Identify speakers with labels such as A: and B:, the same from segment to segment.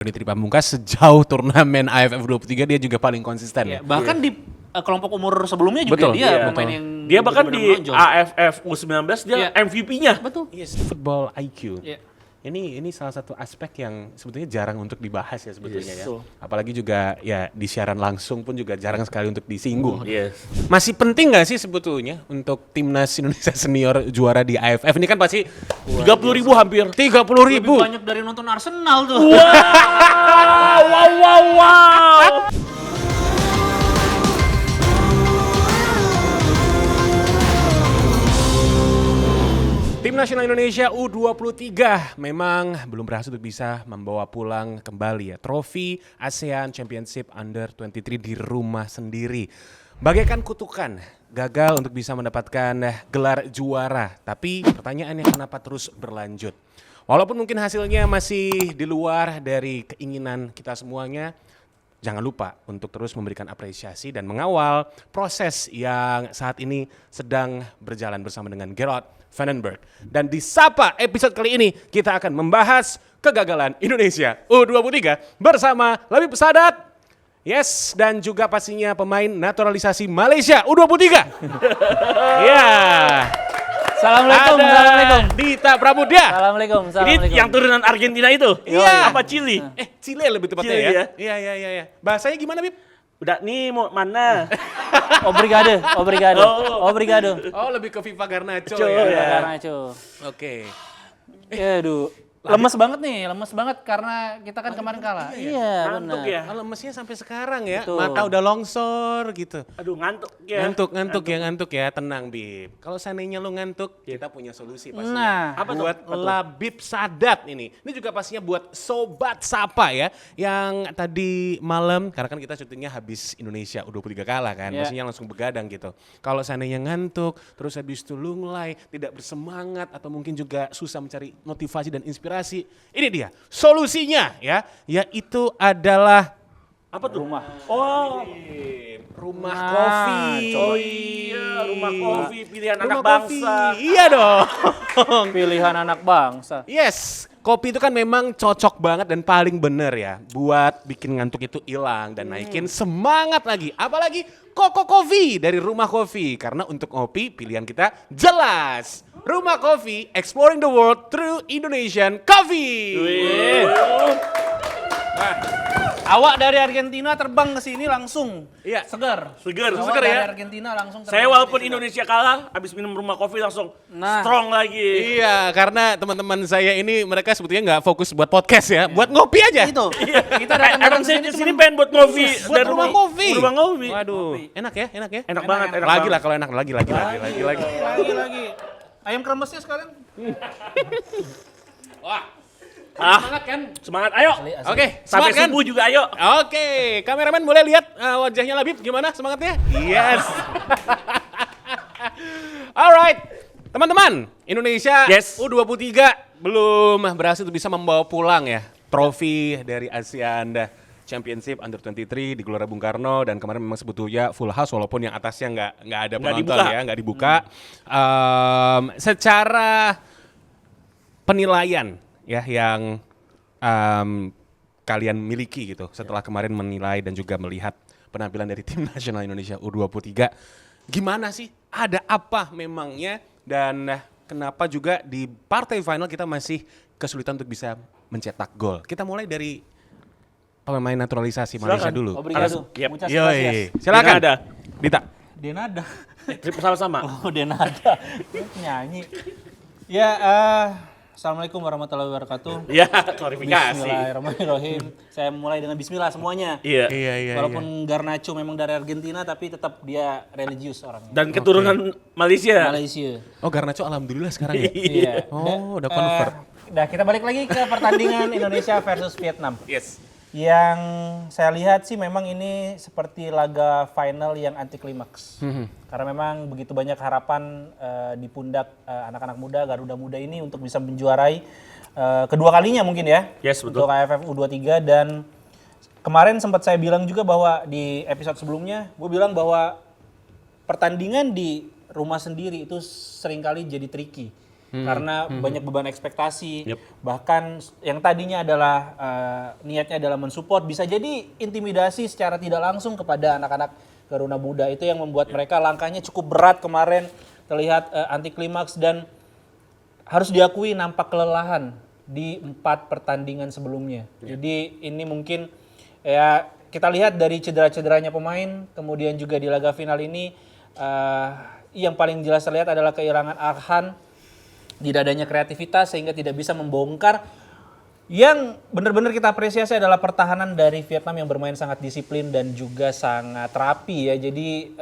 A: Dimitri Pamungkas sejauh turnamen AFF 23 dia juga paling konsisten ya.
B: Bahkan di kelompok umur sebelumnya juga
A: Betul,
B: dia
A: iya,
B: pemain
A: betul.
B: yang
C: Dia bahkan di
B: benar-benar menonjol.
C: AFF U19 dia
B: Iya.
C: MVP-nya.
B: Betul.
A: Yes, football IQ.
B: Iya.
A: Ini salah satu aspek yang sebetulnya jarang untuk dibahas ya sebetulnya
C: Yes.
A: ya. Apalagi juga ya di siaran langsung pun juga jarang sekali untuk disinggung.
C: Yes.
A: Masih penting nggak sih sebetulnya untuk timnas Indonesia senior juara di AFF ini kan pasti
C: 30.000 hampir.
A: 30.000.
B: Lebih banyak dari nonton Arsenal tuh.
C: Wow.
A: Tim nasional Indonesia U23 memang belum berhasil untuk bisa membawa pulang kembali ya trofi ASEAN Championship Under 23 di rumah sendiri. Bagaikan kutukan, gagal untuk bisa mendapatkan gelar juara. Tapi pertanyaannya kenapa terus berlanjut? Walaupun mungkin hasilnya masih di luar dari keinginan kita semuanya, jangan lupa untuk terus memberikan apresiasi dan mengawal proses yang saat ini sedang berjalan bersama dengan Gerard Vandenberg. Dan di Sapa episode kali ini kita akan membahas kegagalan Indonesia U23 bersama Labib Sadat. Yes, dan juga pastinya pemain naturalisasi Malaysia U23. Ya.
B: Assalamualaikum,
A: Ada
B: assalamualaikum.
A: Dita Prabudya.
B: Assalamualaikum,
C: Ini
B: assalamualaikum.
C: yang turunan Argentina itu?
A: Iya.
C: Apa Chili?
A: Chile lebih tepatnya
C: Chile,
A: ya.
C: ya?
A: Iya. Bahasanya gimana, Bib?
C: Udah nih mau mana?
B: Obrigado. Obrigado.
A: Oh, lebih ke FIFA Garnacho
C: Garnacho,
A: ya.
C: ya.
B: Karena cu.
A: Oke.
B: Aduh. Lemes banget karena kita kan kemarin kalah. Iya,
C: Ngantuk
B: benar.
C: ya?
A: Kalau lemesnya sampai sekarang ya,
B: Betul.
A: mata udah longsor gitu.
C: Aduh ngantuk ya.
A: Ngantuk ya, tenang Bib. Kalau seandainya lu ngantuk, kita punya solusi pastinya.
B: Nah,
C: Apa tuh?
A: Buat Labib Sadat ini. Ini juga pastinya buat Sobat Sapa ya, yang tadi malam, karena kan kita syutingnya habis Indonesia U23 kalah kan,
B: Iya.
A: maksudnya langsung begadang gitu. Kalau seandainya ngantuk, terus habis itu lunglai, tidak bersemangat, atau mungkin juga susah mencari motivasi dan inspirasi, ini dia solusinya ya, yaitu adalah
C: Apa tuh?
B: Rumah.
C: Oh.
A: Rumah
B: Nah,
A: Kopi.
C: Oh iya, rumah kopi pilihan
A: Rumah
C: anak
A: Kopi.
C: bangsa.
A: Iya dong.
B: Pilihan anak bangsa.
A: Yes, kopi itu kan memang cocok banget dan paling bener ya buat bikin ngantuk itu hilang dan naikin semangat lagi. Apalagi Koko Coffee dari Rumah Kopi, karena untuk kopi pilihan kita jelas. Rumah Kopi, exploring the world through Indonesian coffee.
B: Awak dari Argentina terbang ke sini langsung.
A: Iya.
B: Segar.
C: Segar,
B: Awak
C: segar
B: dari
C: ya.
B: Argentina langsung terbang.
C: Saya
B: ke
C: walaupun
B: sini.
C: Indonesia kalah, habis minum rumah kopi langsung
B: Nah.
C: strong lagi.
A: Iya, karena teman-teman saya ini mereka sebetulnya nggak fokus buat podcast ya, buat ngopi aja.
B: Itu. Kita datang
C: Emang saya di sini pengen buat kopi.
A: Buat
C: Dan
A: Rumah Kopi.
C: Rumah kopi.
A: Waduh, enak ya.
C: Enak banget, enak
A: Lagi
C: banget.
A: lah kalau enak, lagi.
B: Lagi. Ayam kremesnya sekalian.
A: Semangat kan?
C: Semangat, ayo.
A: Oke,
C: Sampai
A: semangat kan?
C: subuh juga, ayo.
A: Oke, kameramen boleh lihat wajahnya Labib gimana semangatnya? Yes. Alright, teman-teman, Indonesia
C: Yes.
A: U23 belum berhasil bisa membawa pulang ya trofi dari ASEAN Championship Under 23 di Gelora Bung Karno, dan kemarin memang sebetulnya full house walaupun yang atasnya nggak ada penonton
C: dibuka.
A: ya, nggak dibuka. Secara penilaian ya yang kalian miliki gitu setelah kemarin menilai dan juga melihat penampilan dari tim nasional Indonesia U23, gimana sih? Ada apa memangnya, dan kenapa juga di partai final kita masih kesulitan untuk bisa mencetak gol? Kita mulai dari pemain naturalisasi Malaysia
C: Silakan.
A: dulu.
B: Obrigado.
C: Yep.
B: Muchas
A: Yoi,
B: gracias.
A: silakan.
C: Denada.
A: Dita.
B: Denada.
C: Trip sama-sama.
B: Oh, Denada. Nyanyi. Ya, Assalamualaikum warahmatullahi wabarakatuh.
C: Ya, klarifikasi.
B: Bismillahirrahmanirrahim. Saya mulai dengan bismillah semuanya.
C: Iya.
A: Iya.
B: Walaupun Garnacho memang dari Argentina, tapi tetap dia religius orangnya.
C: Dan keturunan Malaysia.
B: Malaysia.
A: Oh, Garnacho alhamdulillah sekarang ya.
B: Iya.
A: Oh, udah convert.
B: Dah kita balik lagi ke pertandingan Indonesia versus Vietnam.
A: Yes.
B: Yang saya lihat sih memang ini seperti laga final yang anti klimaks. Karena memang begitu banyak harapan di pundak anak-anak muda, Garuda Muda ini untuk bisa menjuarai kedua kalinya mungkin ya.
C: Yes, betul.
B: Untuk AFF U23, dan kemarin sempat saya bilang juga bahwa di episode sebelumnya, gue bilang bahwa pertandingan di rumah sendiri itu seringkali jadi tricky. karena banyak beban ekspektasi.
C: Yep.
B: Bahkan yang tadinya adalah niatnya adalah mensupport, bisa jadi intimidasi secara tidak langsung kepada anak-anak Garuda Muda. Itu yang membuat mereka langkahnya cukup berat kemarin, terlihat anti klimaks, dan harus diakui nampak kelelahan di 4 pertandingan sebelumnya. Jadi ini mungkin ya kita lihat dari cedera-cederanya pemain, kemudian juga di laga final ini yang paling jelas terlihat adalah kehilangan Arhan, tidak adanya kreativitas sehingga tidak bisa membongkar. Yang benar-benar kita apresiasi adalah pertahanan dari Vietnam yang bermain sangat disiplin dan juga sangat rapi ya. Jadi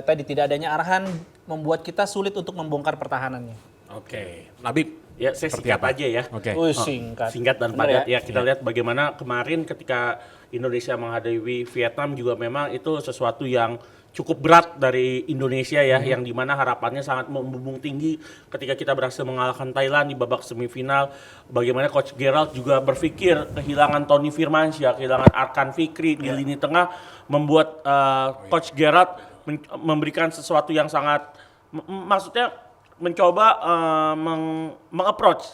B: tadi tidak adanya Arhan membuat kita sulit untuk membongkar pertahanannya.
A: Oke, Labib.
C: Ya, saya
A: Seperti
C: singkat
A: apa?
C: aja ya.
A: Oke.
B: Singkat.
C: Singkat dan
B: Bener
C: padat ya. Kita lihat bagaimana kemarin ketika Indonesia menghadapi Vietnam juga memang itu sesuatu yang cukup berat dari Indonesia ya, yang dimana harapannya sangat membumbung tinggi ketika kita berhasil mengalahkan Thailand di babak semifinal. Bagaimana Coach Gerald juga berpikir kehilangan Tony Firmansyah, kehilangan Arkan Fikri di lini tengah membuat Coach Gerald memberikan sesuatu yang sangat maksudnya mencoba meng-approach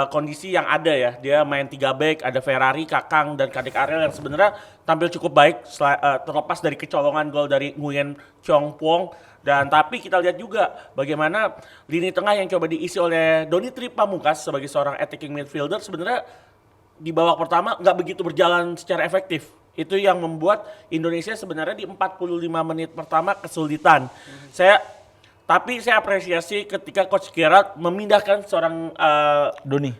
C: kondisi yang ada ya. Dia main 3 back, ada Ferrari, Kakang, dan Kadek Ariel yang sebenarnya tampil cukup baik terlepas dari kecolongan gol dari Nguyen Chong Pong. Dan tapi kita lihat juga bagaimana lini tengah yang coba diisi oleh Donitri Pamungkas sebagai seorang attacking midfielder sebenarnya di babak pertama nggak begitu berjalan secara efektif. Itu yang membuat Indonesia sebenarnya di 45 menit pertama kesulitan. Tapi saya apresiasi ketika Coach Gerald memindahkan seorang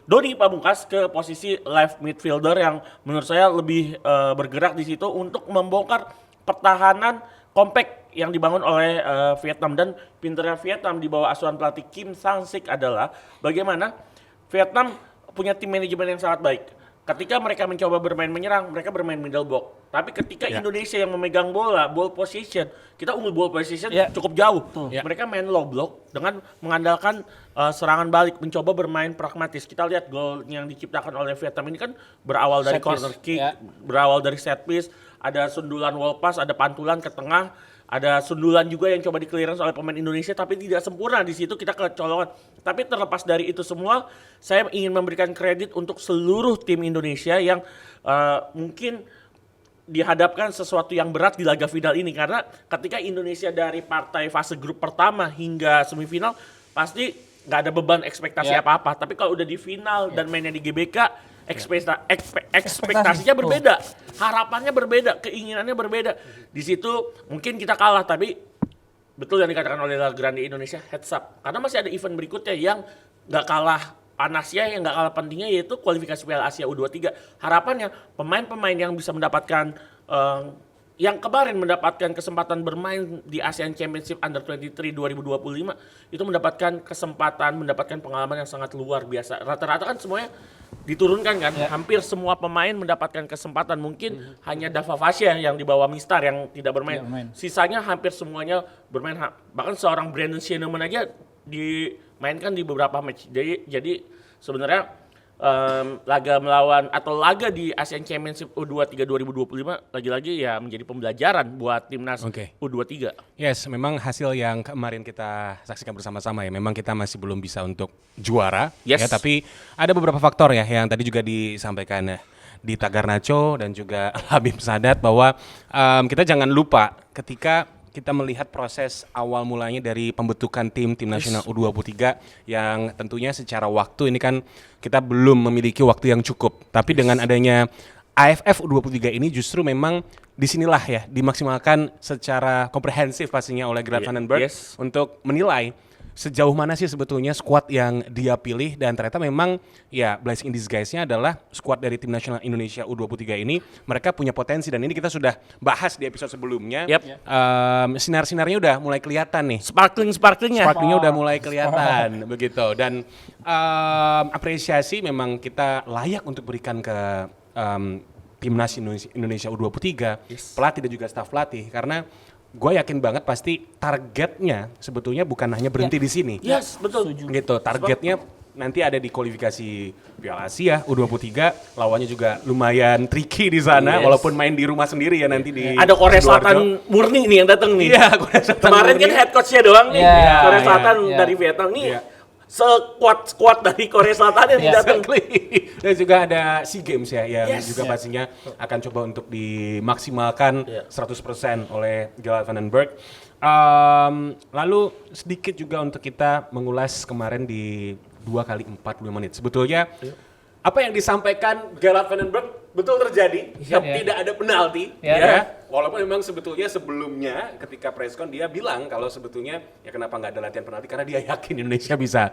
C: Doni Pamungkas ke posisi left midfielder yang menurut saya lebih bergerak di situ untuk membongkar pertahanan compact yang dibangun oleh Vietnam. Dan pinternya Vietnam di bawah asuhan pelatih Kim Sang-sik adalah bagaimana Vietnam punya tim manajemen yang sangat baik. Ketika mereka mencoba bermain menyerang, mereka bermain middle block. Tapi ketika Indonesia yang memegang bola, ball position, kita unggul ball position cukup jauh. Mereka main low block dengan mengandalkan serangan balik, mencoba bermain pragmatis. Kita lihat gol yang diciptakan oleh Vietnam ini kan berawal dari corner kick, berawal dari set piece, ada sundulan wall pass, ada pantulan ke tengah, ada sundulan juga yang coba di-clearance oleh pemain Indonesia tapi tidak sempurna. Di situ kita kecolongan. Tapi terlepas dari itu semua, saya ingin memberikan kredit untuk seluruh tim Indonesia yang mungkin dihadapkan sesuatu yang berat di laga final ini. Karena ketika Indonesia dari partai fase grup pertama hingga semifinal, pasti nggak ada beban ekspektasi apa-apa. Tapi kalau udah di final dan mainnya di GBK, ekspektasinya berbeda, harapannya berbeda, keinginannya berbeda. Di situ mungkin kita kalah, tapi betul yang dikatakan oleh La Grande Indonesia, heads up. Karena masih ada event berikutnya yang nggak kalah panasnya, yang nggak kalah pentingnya, yaitu kualifikasi Piala Asia U23. Harapannya pemain-pemain yang bisa mendapatkan yang kemarin mendapatkan kesempatan bermain di ASEAN Championship Under 23 2025 itu mendapatkan kesempatan, mendapatkan pengalaman yang sangat luar biasa. Rata-rata kan semuanya diturunkan kan, hampir semua pemain mendapatkan kesempatan. Mungkin hanya Dava Fasya yang dibawa Mistar yang tidak bermain. Sisanya hampir semuanya bermain. Bahkan seorang Brandon Sheneman aja dimainkan di beberapa match. Jadi sebenarnya laga melawan atau laga di ASEAN Championship U23 2025 lagi-lagi ya menjadi pembelajaran buat timnas U23.
A: Yes, memang hasil yang kemarin kita saksikan bersama-sama ya, memang kita masih belum bisa untuk juara ya, tapi ada beberapa faktor ya yang tadi juga disampaikan di Tagarnacho dan juga Habib Sadat bahwa kita jangan lupa ketika kita melihat proses awal mulanya dari pembentukan tim nasional U23 yang tentunya secara waktu ini kan kita belum memiliki waktu yang cukup. Tapi dengan adanya AFF U23 ini justru memang disinilah ya dimaksimalkan secara komprehensif pastinya oleh Grant Vandenberg untuk menilai sejauh mana sih sebetulnya skuad yang dia pilih, dan ternyata memang ya blessing in disguise-nya adalah skuad dari tim nasional Indonesia U23 ini mereka punya potensi, dan ini kita sudah bahas di episode sebelumnya. Sinar-sinarnya udah mulai kelihatan nih. Sparklingnya udah mulai kelihatan begitu, dan apresiasi memang kita layak untuk berikan ke timnas Indonesia U23, pelatih dan juga staf pelatih, karena gue yakin banget pasti targetnya sebetulnya bukan hanya berhenti di sini.
C: Betul.
A: Gitu, targetnya nanti ada di kualifikasi Piala Asia U23, lawannya juga lumayan tricky di sana, walaupun main di rumah sendiri ya nanti di.
C: Ada Korea Selatan murni nih yang datang nih.
A: Iya, Korea Selatan.
C: Kemarin
A: murni.
C: kan head coach-nya doang nih. Korea Selatan dari Vietnam nih. sekuat dari Korea Selatan yang datang.
A: Dan juga ada SEA Games ya yang
C: Yes.
A: juga pastinya akan coba untuk dimaksimalkan 100% oleh Gerald Van den Berg. Lalu sedikit juga untuk kita mengulas kemarin di 2 kali 45 menit. Sebetulnya apa yang disampaikan Gerald Van den Berg betul terjadi, tidak ada penalti, ya. Walaupun memang sebetulnya sebelumnya ketika preskon dia bilang kalau sebetulnya ya kenapa nggak ada latihan penalti karena dia yakin Indonesia bisa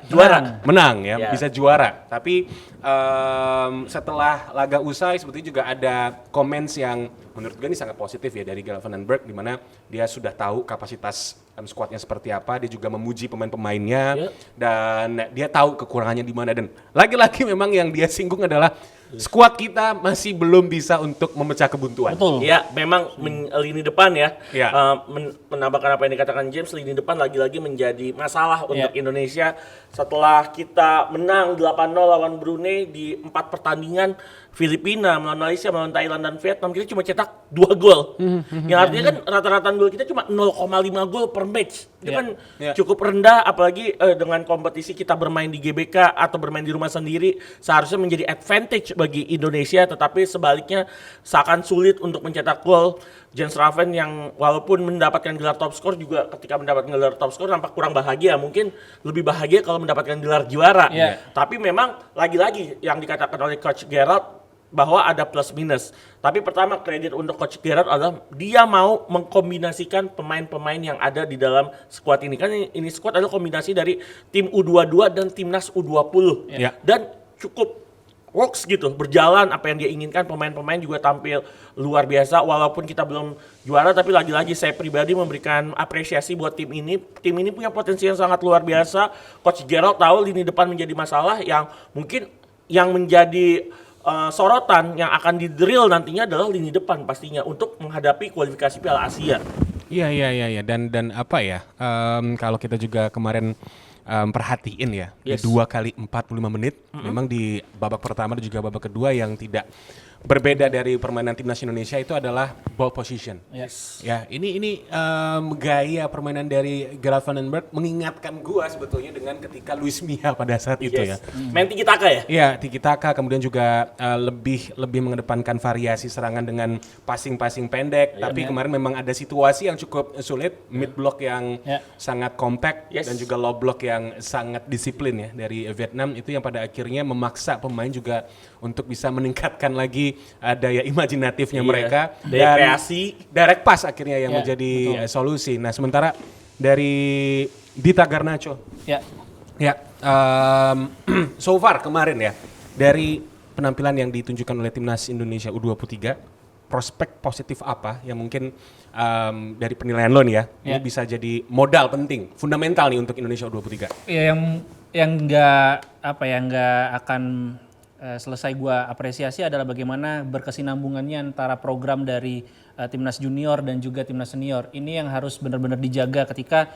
A: menang ya, bisa juara. Tapi setelah laga usai sebetulnya juga ada comments yang menurut gue ini sangat positif ya dari Gerald Van den Berg, di mana dia sudah tahu kapasitas skuadnya seperti apa, dia juga memuji pemain-pemainnya dan dia tahu kekurangannya di mana, dan lagi-lagi memang yang dia singgung adalah skuad kita masih belum bisa untuk memecah kebuntuan.
B: Betul.
C: Ya, memang lini depan ya.
A: Ya.
C: Menambahkan apa yang dikatakan James, lini depan lagi-lagi menjadi masalah untuk Indonesia setelah kita menang 8-0 lawan Brunei di 4 pertandingan. Filipina, melawan Malaysia, melawan Thailand dan Vietnam, kita cuma cetak 2 gol. Yang artinya kan rata-rata gol kita cuma 0,5 gol per match. Itu kan cukup rendah, apalagi dengan kompetisi kita bermain di GBK atau bermain di rumah sendiri, seharusnya menjadi advantage bagi Indonesia, tetapi sebaliknya seakan sulit untuk mencetak gol. Jens Raven yang walaupun mendapatkan gelar top skor juga ketika mendapatkan gelar top skor nampak kurang bahagia, mungkin lebih bahagia kalau mendapatkan gelar juara. Tapi memang lagi-lagi yang dikatakan oleh Coach Gerald bahwa ada plus minus. Tapi pertama kredit untuk Coach Gerard adalah dia mau mengkombinasikan pemain-pemain yang ada di dalam skuad ini. Kan ini skuad adalah kombinasi dari tim U22 dan timnas U20. Dan cukup works gitu, berjalan apa yang dia inginkan. Pemain-pemain juga tampil luar biasa walaupun kita belum juara, tapi lagi-lagi saya pribadi memberikan apresiasi buat tim ini. Tim ini punya potensi yang sangat luar biasa. Coach Gerard tahu lini depan menjadi masalah yang mungkin yang menjadi sorotan yang akan di-drill nantinya adalah lini depan pastinya untuk menghadapi kualifikasi Piala Asia.
A: Iya. Dan apa ya, kalau kita juga kemarin perhatiin ya, di 2 kali 45 menit, memang di babak pertama dan juga babak kedua yang tidak berbeda dari permainan timnas Indonesia itu adalah ball position. Ya, ini gaya permainan dari Gerald Van den Berg mengingatkan gua sebetulnya dengan ketika Luis Mia pada saat itu ya.
C: Main tiki taka ya?
A: Iya, tiki taka, kemudian juga lebih mengedepankan variasi serangan dengan passing pendek. Tapi kemarin memang ada situasi yang cukup sulit, mid block yang sangat compact dan juga low block yang sangat disiplin ya dari Vietnam, itu yang pada akhirnya memaksa pemain juga untuk bisa meningkatkan lagi daya imajinatifnya mereka,
C: daya kreasi,
A: direct pass akhirnya yang menjadi solusi. Nah, sementara dari Dita Garnacho, so far kemarin ya, dari penampilan yang ditunjukkan oleh timnas Indonesia U23, prospek positif apa yang mungkin dari penilaian lo nih ya, ini bisa jadi modal penting, fundamental nih untuk Indonesia U23?
B: Ya, yang nggak akan selesai gua apresiasi adalah bagaimana berkesinambungannya antara program dari timnas junior dan juga timnas senior. Ini yang harus benar-benar dijaga ketika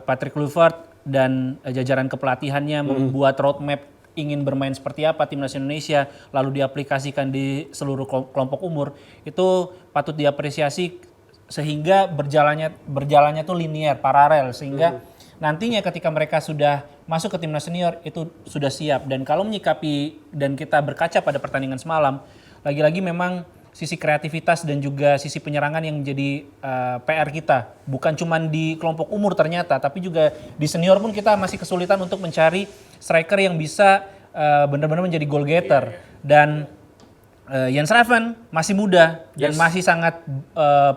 B: Patrick Kluivert dan jajaran kepelatihannya membuat roadmap ingin bermain seperti apa timnas Indonesia, lalu diaplikasikan di seluruh kelompok umur. Itu patut diapresiasi sehingga berjalannya tuh linear, paralel, sehingga nantinya ketika mereka sudah masuk ke timnas senior itu sudah siap. Dan kalau menyikapi dan kita berkaca pada pertandingan semalam, lagi-lagi memang sisi kreativitas dan juga sisi penyerangan yang menjadi PR kita. Bukan cuma di kelompok umur ternyata, tapi juga di senior pun kita masih kesulitan untuk mencari striker yang bisa benar-benar menjadi goal getter. Dan Jens Raven masih muda dan masih sangat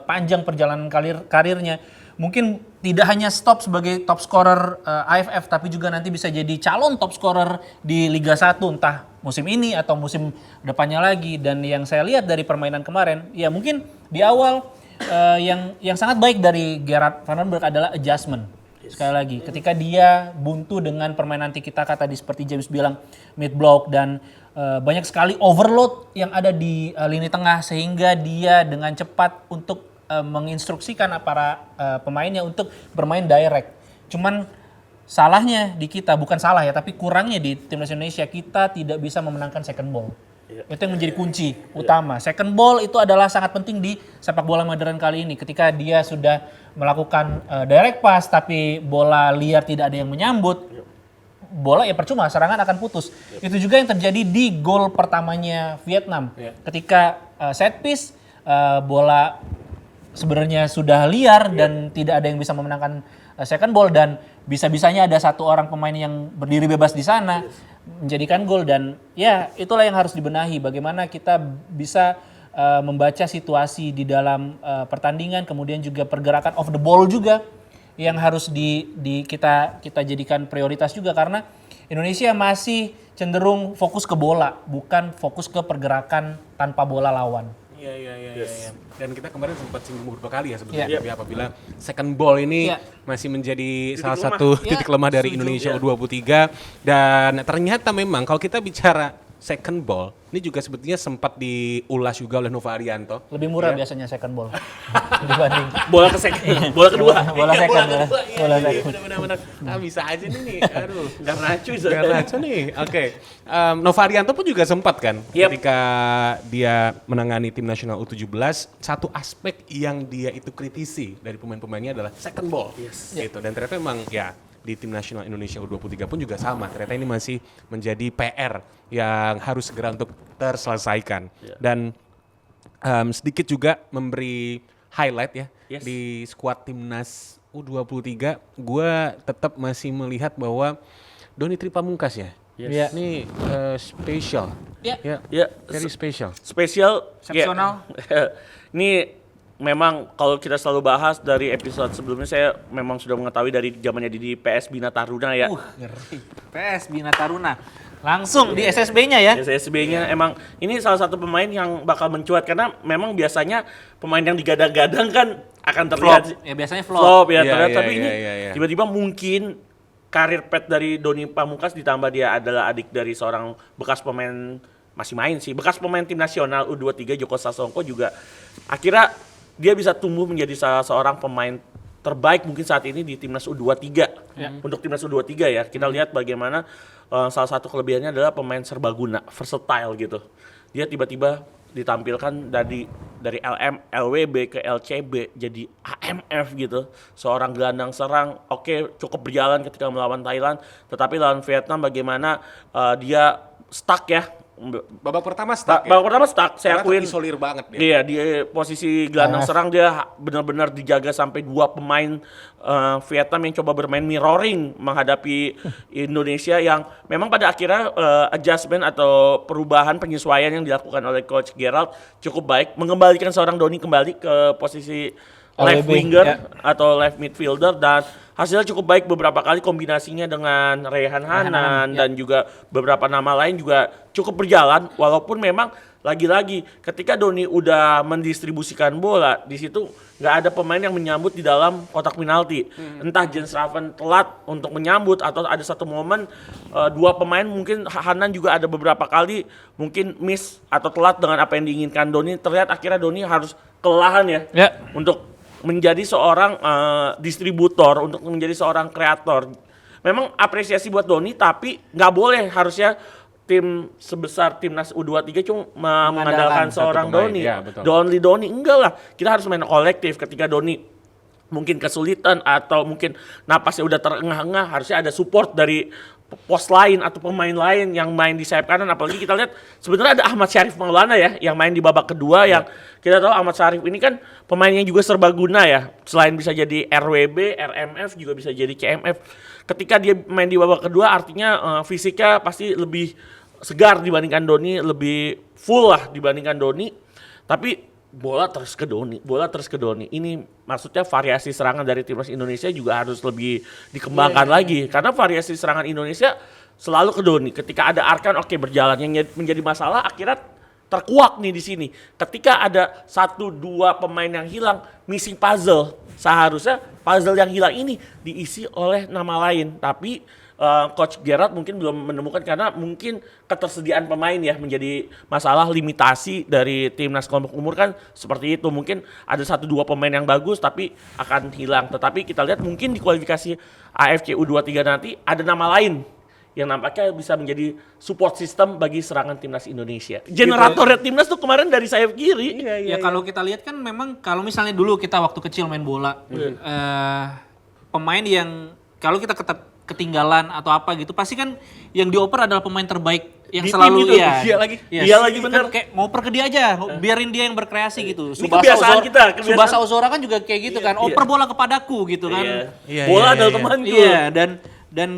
B: panjang perjalanan karirnya. Mungkin tidak hanya stop sebagai top scorer AFF, tapi juga nanti bisa jadi calon top scorer di Liga 1 entah musim ini atau musim depannya lagi. Dan yang saya lihat dari permainan kemarin, ya mungkin di awal yang sangat baik dari Gerard Van den Berg adalah adjustment. Sekali lagi, ketika dia buntu dengan permainan tiki taka tadi seperti James bilang, mid block dan banyak sekali overload yang ada di lini tengah, sehingga dia dengan cepat untuk menginstruksikan para pemainnya untuk bermain direct. Cuman salahnya di kita, bukan salah ya, tapi kurangnya di timnas Indonesia, kita tidak bisa memenangkan second ball. Itu yang menjadi kunci utama. Second ball itu adalah sangat penting di sepak bola modern kali ini. Ketika dia sudah melakukan direct pass tapi bola liar tidak ada yang menyambut, bola ya percuma, serangan akan putus. Itu juga yang terjadi di gol pertamanya Vietnam. Ketika set piece, bola sebenarnya sudah liar dan tidak ada yang bisa memenangkan second ball, dan bisa-bisanya ada satu orang pemain yang berdiri bebas di sana menjadikan gol. Dan ya itulah yang harus dibenahi, bagaimana kita bisa membaca situasi di dalam pertandingan, kemudian juga pergerakan off the ball juga yang harus kita jadikan prioritas juga, karena Indonesia masih cenderung fokus ke bola, bukan fokus ke pergerakan tanpa bola lawan.
A: Iya. Dan kita kemarin sempat singgung beberapa kali ya sebetulnya apabila second ball ini masih menjadi salah satu titik lemah dari Indonesia U23, dan ternyata memang kalau kita bicara second ball ini juga sebetulnya sempat diulas juga oleh Nova Arianto.
B: Lebih murah biasanya second ball dibanding
C: Bola ke second, bola kedua.
B: bola second. Bola
A: Iya,
B: second.
A: benar-benar. Bisa aja nih. Aduh, nggak racu nih. Oke. Nova Arianto pun juga sempat kan ketika dia menangani tim nasional U17, satu aspek yang dia itu kritisi dari pemain-pemainnya adalah second ball. Gitu. Dan ternyata memang ya di tim nasional Indonesia U23 pun juga sama. Ternyata ini masih menjadi PR yang harus segera untuk terselesaikan. Dan sedikit juga memberi highlight ya di skuad timnas U23, gue tetap masih melihat bahwa Doni Tripamungkas ya. Ini spesial. Very special.
C: Spesial.
B: Exceptional.
C: Ini memang kalau kita selalu bahas dari episode sebelumnya, saya memang sudah mengetahui dari zamannya di PS Bina Taruna ya.
B: Ngeri. PS Bina Taruna. Langsung di SSB-nya ya.
C: SSB-nya emang ini salah satu pemain yang bakal mencuat, karena memang biasanya pemain yang digadang-gadang kan akan terlihat
B: Flop. Ya biasanya flop.
C: ya,
A: Iya,
C: tapi
A: iya,
C: ini
A: iya.
C: tiba-tiba mungkin karir pet dari Doni Pamungkas, ditambah dia adalah adik dari seorang bekas pemain, masih main sih, bekas pemain tim nasional U23 Joko Sasongko, juga akhirnya dia bisa tumbuh menjadi salah seorang pemain terbaik mungkin saat ini di timnas U23. Untuk timnas U23 ya, kita lihat bagaimana salah satu kelebihannya adalah pemain serbaguna, versatile gitu. Dia tiba-tiba ditampilkan dari LM, LWB ke LCB jadi AMF gitu. Seorang gelandang serang, oke, cukup berjalan ketika melawan Thailand, tetapi lawan Vietnam bagaimana dia stuck ya.
A: Babak pertama stuck.
C: Babak pertama stuck, saya
A: Karena
C: akuin.
A: terisolir banget dia.
C: Iya, di posisi gelandang serang dia benar-benar dijaga sampai dua pemain Vietnam yang coba bermain mirroring menghadapi Indonesia, yang memang pada akhirnya adjustment atau perubahan penyesuaian yang dilakukan oleh Coach Gerald cukup baik, mengembalikan seorang Doni kembali ke posisi left winger atau left midfielder, dan hasilnya cukup baik beberapa kali kombinasinya dengan Rehan Hanan dan juga beberapa nama lain juga cukup berjalan, walaupun memang lagi-lagi ketika Doni udah mendistribusikan bola di situ nggak ada pemain yang menyambut di dalam kotak penalti. Entah Jens Raven telat untuk menyambut, atau ada satu momen dua pemain, mungkin Hanan juga ada beberapa kali mungkin miss atau telat dengan apa yang diinginkan Doni. Terlihat akhirnya Doni harus kelelahan ya. Untuk menjadi seorang distributor, untuk menjadi seorang kreator. Memang apresiasi buat Doni, tapi nggak boleh harusnya tim sebesar timnas U23 cuma mengandalkan seorang Doni. Only Doni, enggak lah. Kita harus main kolektif. Ketika Doni mungkin kesulitan atau mungkin napasnya udah terengah-engah, harusnya ada support dari pos lain atau pemain lain yang main di sayap kanan. Apalagi kita lihat sebenarnya ada Ahmad Syarif Maulana ya yang main di babak kedua, yang kita tahu Ahmad Syarif ini kan pemain yang juga serbaguna ya, selain bisa jadi RWB, RMF, juga bisa jadi CMF. Ketika dia main di babak kedua artinya fisiknya pasti lebih segar dibandingkan Doni, lebih full lah dibandingkan Doni, tapi bola terus ke Doni. Ini maksudnya variasi serangan dari timnas Indonesia juga harus lebih dikembangkan lagi, karena variasi serangan Indonesia selalu ke Doni. Ketika ada Arkan berjalan, yang menjadi masalah akhirnya terkuak nih di sini. Ketika ada 1-2 pemain yang hilang, missing puzzle. Seharusnya puzzle yang hilang ini diisi oleh nama lain, tapi Coach Gerard mungkin belum menemukan, karena mungkin ketersediaan pemain ya menjadi masalah. Limitasi dari timnas kelompok umur kan seperti itu, mungkin ada 1-2 pemain yang bagus tapi akan hilang. Tetapi kita lihat mungkin di kualifikasi AFC U23 nanti ada nama lain yang nampaknya bisa menjadi support system bagi serangan timnas Indonesia. Generatornya timnas tuh kemarin dari sayap kiri.
B: Ya kalau kita lihat kan memang kalau misalnya dulu kita waktu kecil main bola, pemain yang kalau kita
D: ketinggalan atau apa gitu, pasti kan yang dioper adalah pemain terbaik yang
C: Di tim
D: selalu
C: itu. Iya
D: lagi.
C: Iya lagi, bener.
D: Kayak ngoper ke dia aja, biarin dia yang berkreasi gitu.
C: Ini kebiasaan kita, kebiasaan.
D: Subasa Ozora kan juga kayak gitu kan, oper bola kepadaku gitu kan.
A: Iya,
C: Bola
A: iya,
C: adalah
A: iya.
C: temanku.
D: Iya, dan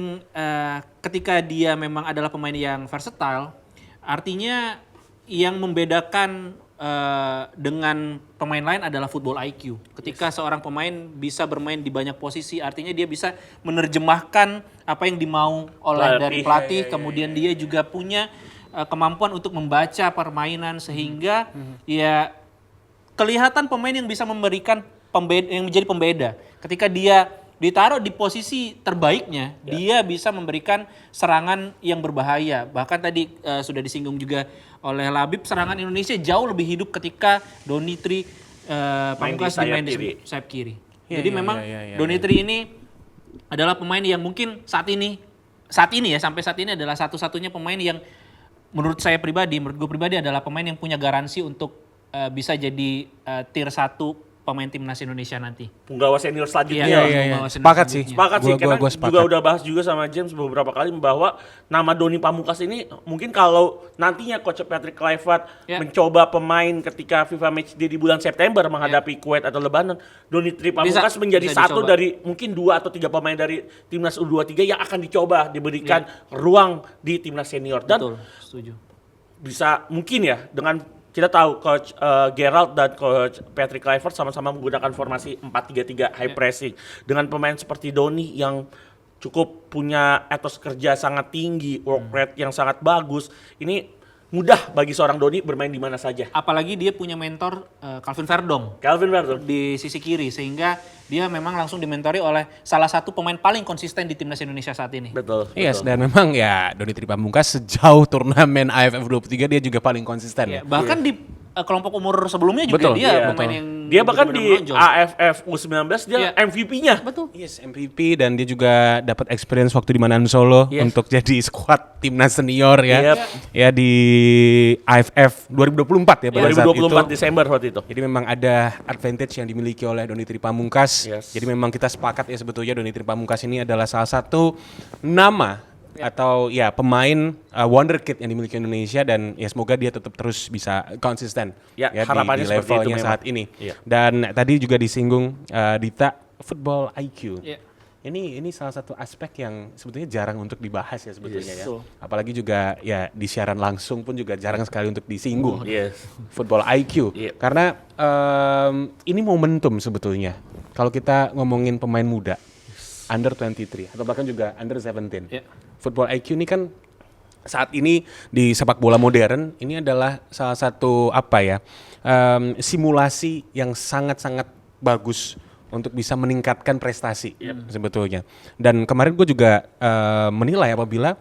D: ketika dia memang adalah pemain yang versatile, artinya yang membedakan dengan pemain lain adalah football IQ. Ketika seorang pemain bisa bermain di banyak posisi, artinya dia bisa menerjemahkan apa yang dimau oleh dari pelatih, kemudian dia juga punya kemampuan untuk membaca permainan sehingga ya kelihatan pemain yang bisa memberikan yang menjadi pembeda. Ketika dia ditaruh di posisi terbaiknya, dia bisa memberikan serangan yang berbahaya. Bahkan tadi sudah disinggung juga oleh Labib, serangan Indonesia jauh lebih hidup ketika Donitri Pamungkas
C: sayap
D: dimain di
C: kiri.
D: sayap kiri.
A: Iya,
D: Jadi
A: iya,
D: memang
A: iya, iya,
D: Donitri ini adalah pemain yang mungkin saat ini ya, sampai saat ini adalah satu-satunya pemain yang menurut gue pribadi adalah pemain yang punya garansi untuk bisa jadi tier 1 pemain timnas Indonesia nanti.
C: Punggawa senior selanjutnya.
D: Iya.
A: Sepakat sih.
C: Sepakat sih, karena
A: Gua
C: juga udah bahas juga sama James beberapa kali bahwa nama Doni Pamungkas ini mungkin kalau nantinya Coach Patrick Kluivert mencoba pemain ketika FIFA Matchday di bulan September menghadapi Kuwait atau Lebanon, Doni Pamungkas menjadi
D: bisa
C: satu
D: dicoba.
C: dari mungkin 2 atau 3 pemain dari timnas U23 yang akan dicoba diberikan ruang di timnas senior. Dan
D: Betul, setuju.
C: bisa mungkin ya dengan kita tahu Coach Gerald dan Coach Patrick Kluivert sama-sama menggunakan formasi 4-3-3 high pressing. Dengan pemain seperti Doni yang cukup punya etos kerja sangat tinggi, work rate yang sangat bagus. Ini mudah bagi seorang Doni bermain di mana saja.
D: Apalagi dia punya mentor Calvin Verdong
C: Calvin Verdong.
D: di sisi kiri, sehingga dia memang langsung dimentori oleh salah satu pemain paling konsisten di timnas Indonesia saat ini.
C: Betul.
A: Yes,
C: betul.
A: dan memang ya Donitri Pamungkas sejauh turnamen AFF 23 dia juga paling konsisten
D: Ya,
A: ya.
D: bahkan di kelompok umur sebelumnya juga
A: Betul,
D: dia
A: iya,
D: pemain
A: betul.
D: yang
C: Dia bahkan di
D: benar-benar menonjol.
C: AFF U19 dia
D: Iya.
C: MVP-nya.
D: Betul.
A: Yes, MVP dan dia juga dapat experience waktu di Manan Solo
C: Yes.
A: untuk jadi squad timnas senior ya.
C: Yep.
A: Ya di AFF 2024 ya pada saat
C: 2024
A: itu.
C: Desember waktu itu.
A: Jadi memang ada advantage yang dimiliki oleh Donitri Pamungkas.
C: Yes.
A: Jadi memang kita sepakat ya sebetulnya Donitri Pamungkas ini adalah salah satu nama atau ya pemain wonderkid yang dimiliki Indonesia dan ya semoga dia tetap terus bisa konsisten
C: Ya, harapannya
A: di
C: seperti itu
A: levelnya
C: memang.
A: saat ini.
C: Iya.
A: Dan tadi juga disinggung Dita football IQ.
D: Iya.
A: Ini salah satu aspek yang sebetulnya jarang untuk dibahas ya sebetulnya ya.
D: Betul.
A: Apalagi juga ya di siaran langsung pun juga jarang sekali untuk disinggung.
C: Yes.
A: Football IQ.
C: Iya.
A: Karena ini momentum sebetulnya. Kalau kita ngomongin pemain muda, under 23 atau bahkan juga under 17.
D: Iya.
A: Football IQ ini kan saat ini di sepak bola modern ini adalah salah satu simulasi yang sangat-sangat bagus untuk bisa meningkatkan prestasi sebetulnya. Dan kemarin gue juga menilai apabila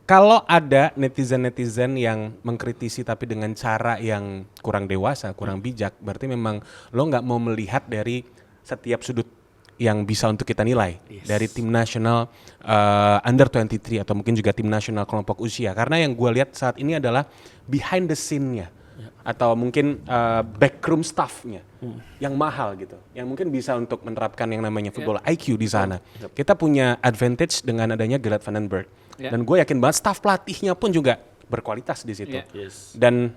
A: kalau ada netizen-netizen yang mengkritisi tapi dengan cara yang kurang dewasa, kurang bijak, berarti memang lo nggak mau melihat dari setiap sudut yang bisa untuk kita nilai dari tim nasional under 23 atau mungkin juga tim nasional kelompok usia. Karena yang gue lihat saat ini adalah behind the scene-nya atau mungkin backroom staff-nya yang mahal gitu, yang mungkin bisa untuk menerapkan yang namanya football IQ di sana. Kita punya advantage dengan adanya Gerard van den Berg dan gue yakin banget staff pelatihnya pun juga berkualitas di situ.
C: Yes.
A: Dan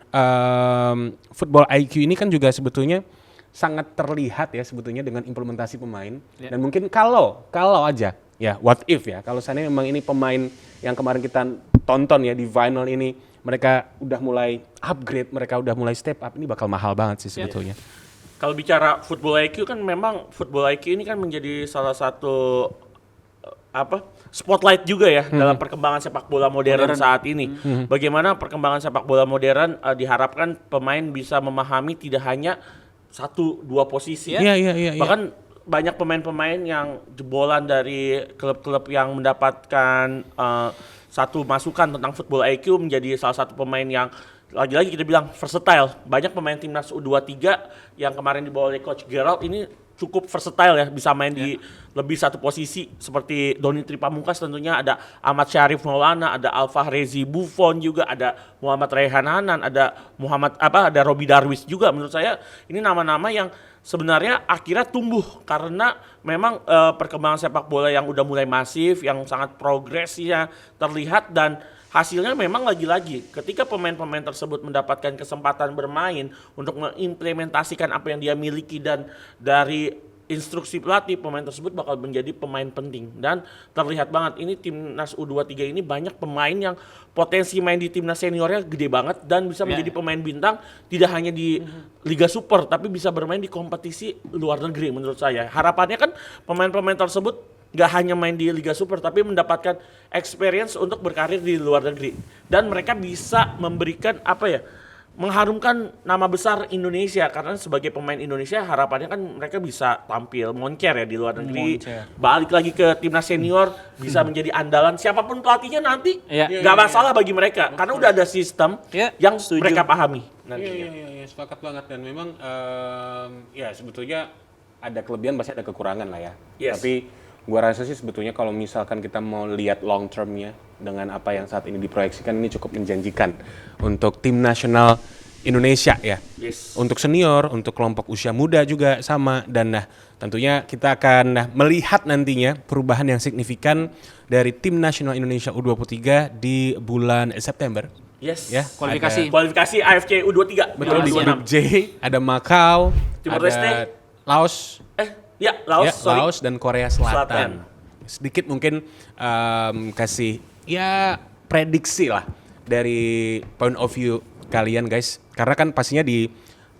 A: football IQ ini kan juga sebetulnya sangat terlihat ya sebetulnya dengan implementasi pemain. Dan mungkin kalau aja ya what if ya, kalau seandainya memang ini pemain yang kemarin kita tonton ya di final ini mereka udah mulai upgrade, mereka udah mulai step up, ini bakal mahal banget sih sebetulnya.
C: Kalau bicara football IQ kan memang football IQ ini kan menjadi salah satu spotlight juga ya dalam perkembangan sepak bola modern saat ini. Bagaimana perkembangan sepak bola modern diharapkan pemain bisa memahami tidak hanya 1-2 posisi.
A: Iya.
C: Bahkan banyak pemain-pemain yang jebolan dari klub-klub yang mendapatkan satu masukan tentang football IQ menjadi salah satu pemain yang lagi-lagi kita bilang versatile. Banyak pemain timnas U23 yang kemarin dibawa oleh Coach Gerald ini cukup versatile ya, bisa main di lebih satu posisi seperti Doni Tripamungkas tentunya, ada Ahmad Syarif Maulana, ada Alfahrezi Buffon juga, ada Muhammad Raihan Hanan, ada ada Robi Darwis juga. Menurut saya ini nama-nama yang sebenarnya akhirnya tumbuh karena memang perkembangan sepak bola yang udah mulai masif, yang sangat progresnya terlihat, dan hasilnya memang lagi-lagi ketika pemain-pemain tersebut mendapatkan kesempatan bermain untuk mengimplementasikan apa yang dia miliki dan dari instruksi pelatih, pemain tersebut bakal menjadi pemain penting. Dan terlihat banget ini timnas U23 ini banyak pemain yang potensi main di timnas seniornya gede banget dan bisa menjadi pemain bintang tidak hanya di Liga Super tapi bisa bermain di kompetisi luar negeri. Menurut saya harapannya kan pemain-pemain tersebut gak hanya main di Liga Super tapi mendapatkan experience untuk berkarir di luar negeri, dan mereka bisa memberikan mengharumkan nama besar Indonesia, karena sebagai pemain Indonesia harapannya kan mereka bisa tampil moncer ya di luar negeri, balik lagi ke timnas senior bisa menjadi andalan siapapun pelatihnya nanti, gak masalah bagi mereka karena udah ada sistem yang mereka pahami nantinya.
A: Iya, sepakat banget, dan memang ya sebetulnya ada kelebihan pasti ada kekurangan lah ya.
C: Yes.
A: Tapi gua rasa sih sebetulnya kalau misalkan kita mau lihat long termnya dengan apa yang saat ini diproyeksikan, ini cukup menjanjikan untuk tim nasional Indonesia ya.
C: Yes.
A: Untuk senior, untuk kelompok usia muda juga sama, dan tentunya kita akan melihat nantinya perubahan yang signifikan dari tim nasional Indonesia U23 di bulan September.
C: Yes.
A: Ya,
C: Kualifikasi AFC U23.
A: betul, di
C: Piala
A: grup J ada Macau,
C: Timor
A: ada
C: Leste.
A: Laos,
C: Laos
A: dan Korea Selatan. Sedikit mungkin kasih prediksi lah dari point of view kalian guys, karena kan pastinya di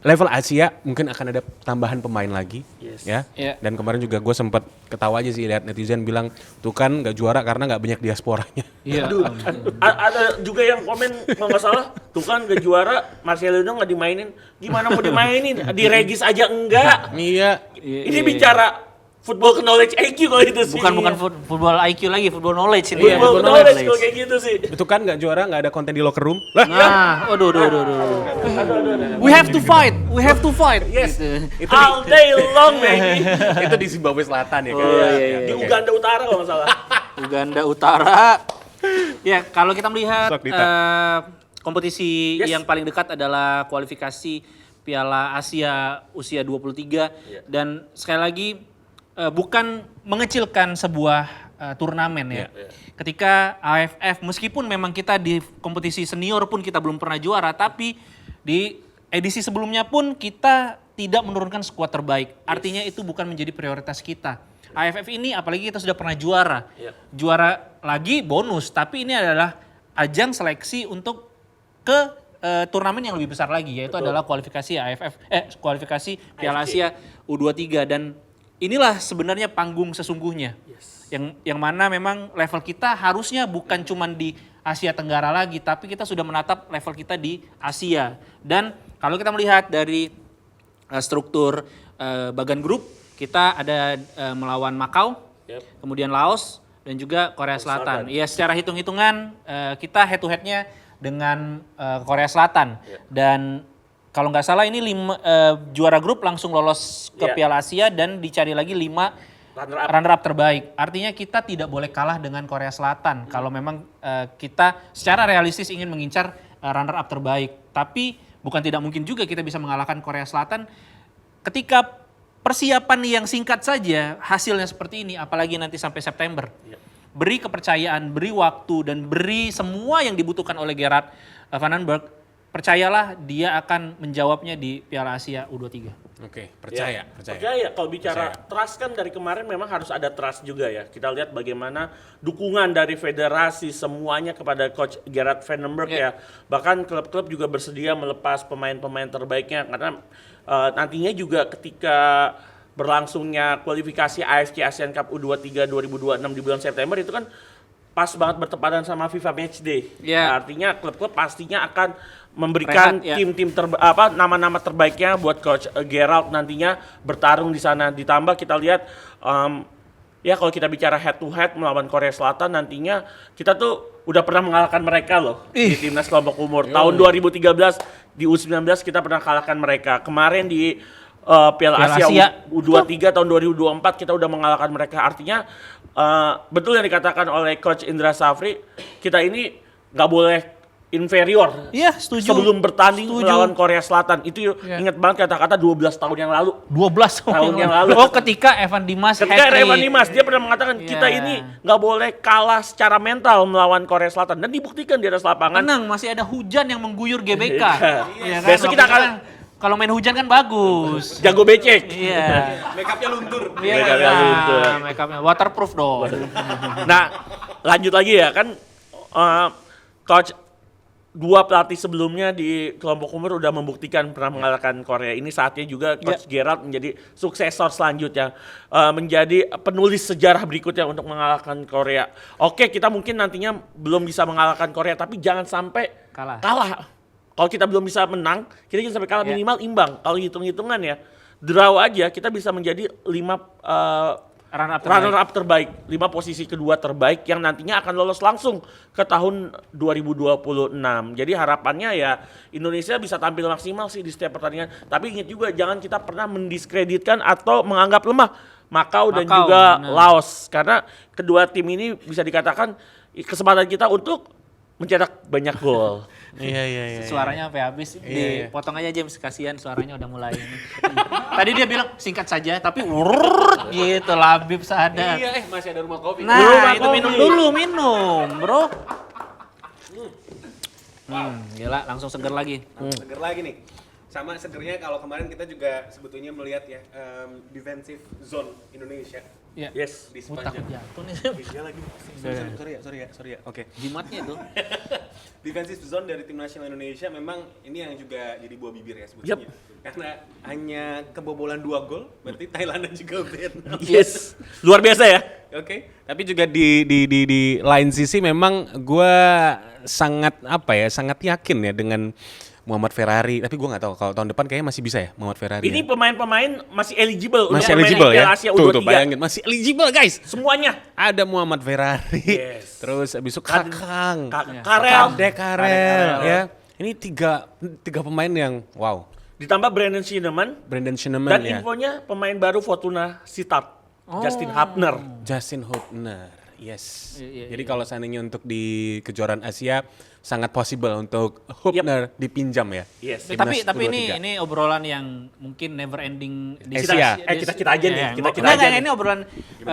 A: level Asia mungkin akan ada tambahan pemain lagi.
C: Yes.
A: Ya.
D: Yeah.
A: Dan kemarin juga gue sempat ketawa aja sih lihat netizen bilang tuh kan nggak juara karena nggak banyak diasporanya.
D: Iya.
C: Aduh, ada juga yang komen kalau nggak salah, tuh kan gak juara, Marcelino nggak dimainin. Gimana mau dimainin? Di Regis aja enggak.
A: Iya.
C: Ini bicara football knowledge IQ kalau itu sih.
D: Bukan football IQ lagi, football knowledge ini.
C: Football knowledge kalau kayak gitu sih.
A: Itu kan nggak juara nggak ada konten di locker room. Lah.
D: Nah, aduh. We have to fight.
C: Yes.
D: Gitu.
C: All day long, baby.
A: Itu di Zimbabwe Selatan ya kan.
C: Di Uganda Utara kalau nggak salah.
D: Uganda Utara. Ya, kalau kita melihat
A: Sok, Dita.
D: kompetisi yang paling dekat adalah kualifikasi Piala Asia usia 23 dan sekali lagi bukan mengecilkan sebuah turnamen ya. Ketika AFF meskipun memang kita di kompetisi senior pun kita belum pernah juara, tapi di edisi sebelumnya pun kita tidak menurunkan skuad terbaik. Artinya itu bukan menjadi prioritas kita. AFF ini apalagi kita sudah pernah juara. Juara lagi bonus, tapi ini adalah ajang seleksi untuk ke turnamen yang lebih besar lagi, yaitu adalah kualifikasi kualifikasi Piala Asia U23, dan inilah sebenarnya panggung sesungguhnya. Yang mana memang level kita harusnya bukan cuma di Asia Tenggara lagi, tapi kita sudah menatap level kita di Asia. Dan kalau kita melihat dari struktur bagan grup, kita ada melawan Macau, kemudian Laos, dan juga Korea Selatan. Ya, secara hitung-hitungan kita head to headnya dengan Korea Selatan. Dan kalau nggak salah ini juara grup langsung lolos ke Piala Asia dan dicari lagi 5 runner up terbaik. Artinya kita tidak boleh kalah dengan Korea Selatan kalau memang kita secara realistis ingin mengincar runner up terbaik. Tapi bukan tidak mungkin juga kita bisa mengalahkan Korea Selatan ketika persiapan yang singkat saja hasilnya seperti ini, apalagi nanti sampai September. Beri kepercayaan, beri waktu, dan beri semua yang dibutuhkan oleh Gerard Van den Berg. Percayalah dia akan menjawabnya di Piala Asia U23.
A: Oke, percaya.
C: Kalau bicara trust kan dari kemarin memang harus ada trust juga ya. Kita lihat bagaimana dukungan dari federasi semuanya kepada coach Gerard Van den Berg ya. Bahkan klub-klub juga bersedia melepas pemain-pemain terbaiknya karena nantinya juga ketika berlangsungnya kualifikasi AFC ASEAN Cup U23 2026 di bulan September itu kan pas banget bertepatan sama FIFA Matchday. Nah, artinya klub-klub pastinya akan memberikan tim-tim nama-nama terbaiknya buat coach Gerald nantinya bertarung di sana. Ditambah kita lihat kalau kita bicara head to head melawan Korea Selatan nantinya kita tuh udah pernah mengalahkan mereka loh di timnas kelompok umur. Tahun 2013 di U19 kita pernah kalahkan mereka. Kemarin di Piala Asia U23 tahun 2024 kita udah mengalahkan mereka. Artinya betul yang dikatakan oleh Coach Indra Safri, kita ini nggak boleh inferior.
D: Iya, setuju.
C: Sebelum bertanding melawan Korea Selatan. Itu ingat banget kata-kata 12 tahun yang lalu.
D: 12
C: tahun yang lalu.
D: Oh, ketika Evan Dimas
C: dia pernah mengatakan kita ini nggak boleh kalah secara mental melawan Korea Selatan, dan dibuktikan di atas lapangan.
D: Tenang, masih ada hujan yang mengguyur GBK. Iya kan?
C: Besok kita akan
D: kalau main hujan kan bagus.
C: jago becek.
D: Iya.
A: Make-upnya luntur.
D: Iya,
C: Make-upnya luntur.
D: make-upnya waterproof dong.
C: Nah, lanjut lagi ya kan, coach, dua pelatih sebelumnya di kelompok umur udah membuktikan pernah mengalahkan Korea. Ini saatnya juga Coach Gerard menjadi suksesor selanjutnya, menjadi penulis sejarah berikutnya untuk mengalahkan Korea. Oke, kita mungkin nantinya belum bisa mengalahkan Korea, tapi jangan sampai kalah. Kalau kita belum bisa menang, kita jangan sampai kalah, minimal imbang. Kalau hitung-hitungan ya, draw aja kita bisa menjadi 5 runner up terbaik, 5 posisi kedua terbaik yang nantinya akan lolos langsung ke tahun 2026. Jadi harapannya ya Indonesia bisa tampil maksimal sih di setiap pertandingan. Tapi ingat juga jangan kita pernah mendiskreditkan atau menganggap lemah Makau dan juga Laos, karena kedua tim ini bisa dikatakan kesempatan kita untuk mencetak banyak gol.
A: Iya.
D: Suaranya sampai habis, dipotong aja James, kasihan suaranya udah mulai ini. Tadi dia bilang singkat saja, tapi gitu Labib sadar.
A: Iya, masih ada rumah kopi.
D: Nah, itu minum dulu, bro. Gila, langsung seger lagi.
A: Seger lagi nih. Sama segernya kalau kemarin kita juga sebetulnya melihat ya defensive zone Indonesia.
D: Iya.
C: Yes.
A: Di
D: Takut
A: sepanjang.
D: jatuh nih.
A: Dia lagi. Sorry ya. Oke.
D: Jimatnya itu.
A: Defensive zone dari tim nasional Indonesia memang ini yang juga jadi buah bibir ya sebetulnya. Karena hanya kebobolan 2 gol, berarti Thailand dan juga Vietnam.
C: Yes. Luar biasa ya.
A: Oke. Tapi juga di lain sisi memang gue sangat sangat yakin ya dengan Muhammad Ferrari, tapi gue nggak tahu kalau tahun depan kayaknya masih bisa ya Muhammad Ferrari.
C: Ini pemain-pemain masih eligible.
A: Masih
C: untuk
A: eligible
C: main
A: ya.
C: Asia
A: Tuh
C: U23.
A: bayangin masih eligible guys.
C: Semuanya.
A: Ada Muhammad Ferrari.
C: Yes.
A: Terus abis itu Kakang.
C: Karel.
A: Karel ya. Ini tiga pemain yang wow.
C: Ditambah Brandon Shinneman. Dan
A: ya.
C: infonya pemain baru Fortuna Sittard. Justin Hubner. Yes. Jadi kalau seandainya untuk di kejuaraan Asia sangat possible untuk Hubner dipinjam ya. Yes.
D: Tapi ini obrolan yang mungkin never ending
A: Asia.
C: Kita aja nih. Kita
D: Enggak,
C: aja.
D: ini obrolan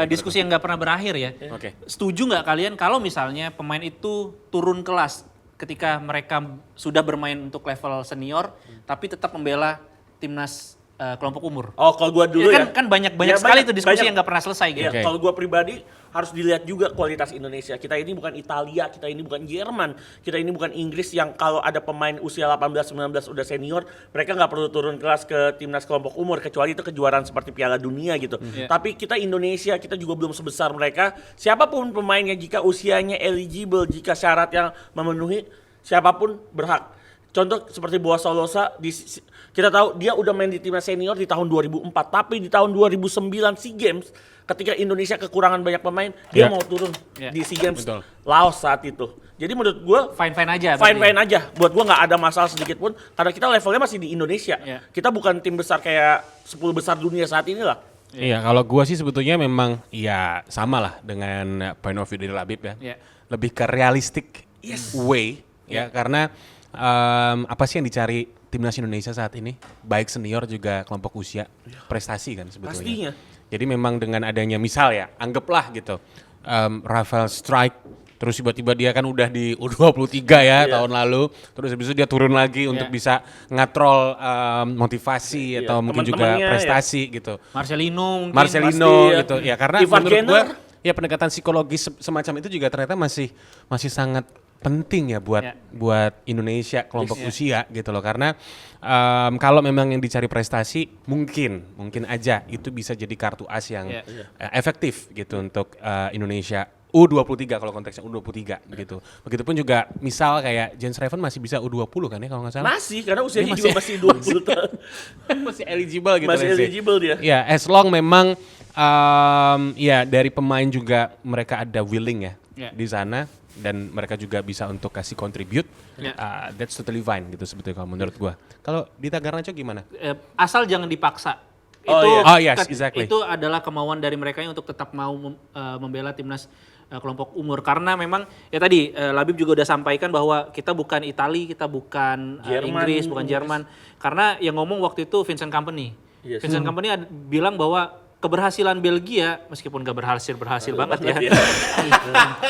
D: diskusi yang nggak pernah berakhir ya.
A: Oke.
D: Setuju nggak kalian kalau misalnya pemain itu turun kelas ketika mereka sudah bermain untuk level senior, tapi tetap membela timnas kelompok umur?
C: Oh, kalau gua dulu ya.
D: Kan banyak sekali itu diskusi yang nggak pernah selesai gitu.
C: Ya, kalau gua pribadi harus dilihat juga kualitas Indonesia. Kita ini bukan Italia, kita ini bukan Jerman, kita ini bukan Inggris yang kalau ada pemain usia 18-19 udah senior, mereka nggak perlu turun kelas ke timnas kelompok umur, kecuali itu kejuaraan seperti Piala Dunia gitu. Tapi kita Indonesia, kita juga belum sebesar mereka. Siapapun pemainnya jika usianya eligible, jika syarat yang memenuhi, siapapun berhak. Contoh seperti Boas Solosa, kita tahu dia udah main di timnas senior di tahun 2004, tapi di tahun 2009 SEA Games ketika Indonesia kekurangan banyak pemain, dia mau turun di SEA Games Laos saat itu. Jadi menurut gue
D: fine aja.
C: Aja. Buat gue nggak ada masalah sedikit pun karena kita levelnya masih di Indonesia. Kita bukan tim besar kayak 10 besar dunia saat ini lah.
A: Iya, kalau gue sih sebetulnya memang ya sama lah dengan point of view dari Labib ya. Lebih ke realistic way ya, karena apa sih yang dicari timnas Indonesia saat ini, baik senior juga kelompok usia, prestasi kan sebetulnya.
C: Pastinya.
A: Jadi memang dengan adanya misal ya, anggaplah gitu, Rafael Strike, terus tiba-tiba dia kan udah di U23 ya tahun lalu, terus habis itu dia turun lagi untuk bisa ngatrol motivasi atau mungkin juga prestasi gitu.
D: Marcelino
A: gitu ya, karena
C: Ivan
A: menurut gua
C: Jenner.
A: pendekatan psikologis semacam itu juga ternyata masih sangat penting ya buat Indonesia kelompok usia gitu loh, karena kalau memang yang dicari prestasi mungkin aja itu bisa jadi kartu as yang efektif gitu untuk Indonesia U23 kalau konteksnya U23 gitu. Begitupun juga misal kayak Jens Raven masih bisa U20 kan ya kalau nggak salah.
C: Masih, karena usianya juga masih 20 tahun.
A: Masih eligible gitu.
C: Masih eligible dia.
A: Ya, as long memang ya dari pemain juga mereka ada willing ya di sana. dan mereka juga bisa untuk kasih contribute, that's totally fine gitu sebetulnya kalau menurut gua. Kalau di Garnacho gimana?
D: Asal jangan dipaksa.
A: Yes, exactly.
D: Itu adalah kemauan dari mereka untuk tetap mau membela timnas kelompok umur, karena memang ya tadi Labib juga udah sampaikan bahwa kita bukan Italia, kita bukan Inggris, bukan Jerman, karena yang ngomong waktu itu Vincent Kompany. Vincent Kompany bilang bahwa keberhasilan Belgia meskipun gak berhasil banget ya.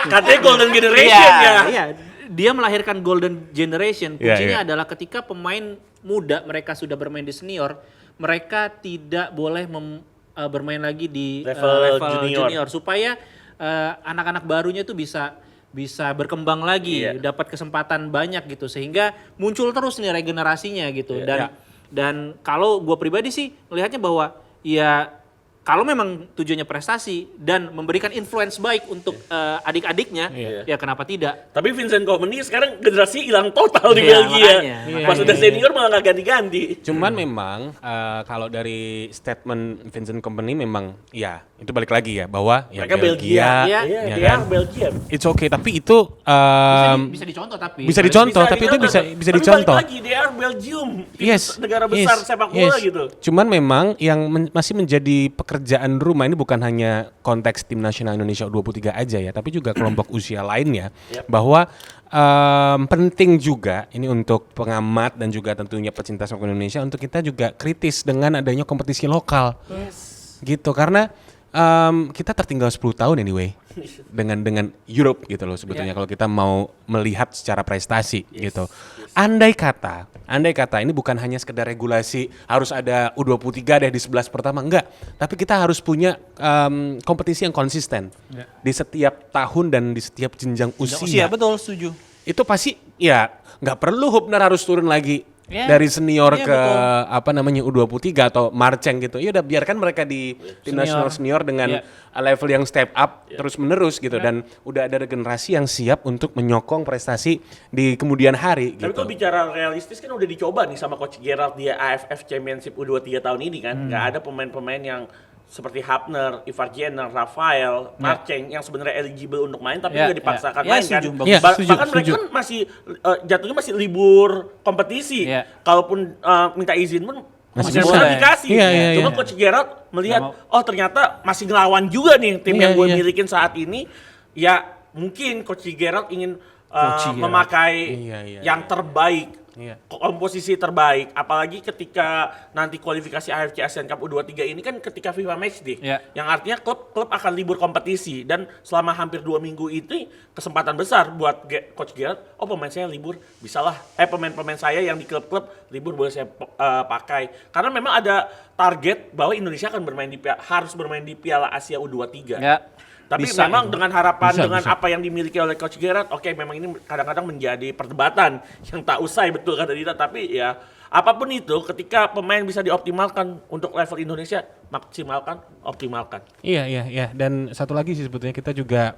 C: Katanya golden generation ya.
D: Iya, dia melahirkan golden generation. Kuncinya adalah ketika pemain muda mereka sudah bermain di senior, mereka tidak boleh bermain lagi di level junior supaya anak-anak barunya itu bisa berkembang lagi, dapat kesempatan banyak gitu, sehingga muncul terus nih regenerasinya gitu. Dan kalau gue pribadi sih melihatnya bahwa ya kalau memang tujuannya prestasi dan memberikan influence baik untuk adik-adiknya, ya kenapa tidak?
C: Tapi Vincent Kompany sekarang generasi hilang total di Belgia. Pas udah senior malah nggak ganti-ganti.
A: Cuman memang kalau dari statement Vincent Kompany memang ya itu balik lagi ya bahwa
C: mereka Belgia. Belgia.
A: It's okay, tapi itu
D: Bisa dicontoh tapi.
A: bisa dicontoh, tapi itu bisa dicontoh.
C: Balik lagi, they are Belgium.
A: Yes,
C: negara besar sepak bola gitu.
A: Cuman memang yang masih menjadi pekerjaan rumah ini bukan hanya konteks tim nasional Indonesia U23 aja ya, tapi juga kelompok usia lainnya, bahwa penting juga ini untuk pengamat dan juga tentunya pecinta sepak bola Indonesia untuk kita juga kritis dengan adanya kompetisi lokal, gitu, karena kita tertinggal 10 tahun anyway dengan Europe gitu loh sebetulnya kalau kita mau melihat secara prestasi gitu. Andai kata ini bukan hanya sekedar regulasi harus ada U23 deh di 11 pertama, enggak, tapi kita harus punya kompetisi yang konsisten di setiap tahun dan di setiap jenjang usia.
D: Betul, setuju.
A: Itu pasti ya nggak perlu Hubner harus turun lagi dari senior ke U23 atau Marceng gitu. Ya udah biarkan mereka di tim nasional senior dengan level yang step up terus menerus gitu, dan udah ada generasi yang siap untuk menyokong prestasi di kemudian hari.
C: Tapi kalau bicara realistis kan udah dicoba nih sama Coach Gerald di AFF Championship U23 tahun ini kan. Nggak ada pemain-pemain yang seperti Hapner, Ivar Jenner, Rafael, Marceng yang sebenarnya eligible untuk main tapi nggak dipaksakan main kan. Bahkan mereka kan masih jatuhnya masih libur kompetisi. Kalaupun minta izin pun masih bisa dikasih. Cuma Coach Gerald melihat ternyata masih ngelawan juga nih tim yang gue milikin saat ini. Ya mungkin Coach Gerald ingin memakai yang terbaik. Komposisi terbaik, apalagi ketika nanti kualifikasi AFC Asian Cup U23 ini kan ketika FIFA Matchday, yang artinya klub akan libur kompetisi, dan selama hampir 2 minggu itu kesempatan besar buat Coach Gerald, pemain saya libur, bisalah, pemain-pemain saya yang di klub-klub libur boleh saya pakai, karena memang ada target bahwa Indonesia akan harus bermain di Piala Asia U23. Tapi memang dengan harapan apa yang dimiliki oleh Coach Gerald, memang ini kadang-kadang menjadi perdebatan yang tak usai, betul kata Dita. Tapi ya apapun itu, ketika pemain bisa dioptimalkan untuk level Indonesia, optimalkan.
A: Iya. Dan satu lagi sih sebetulnya kita juga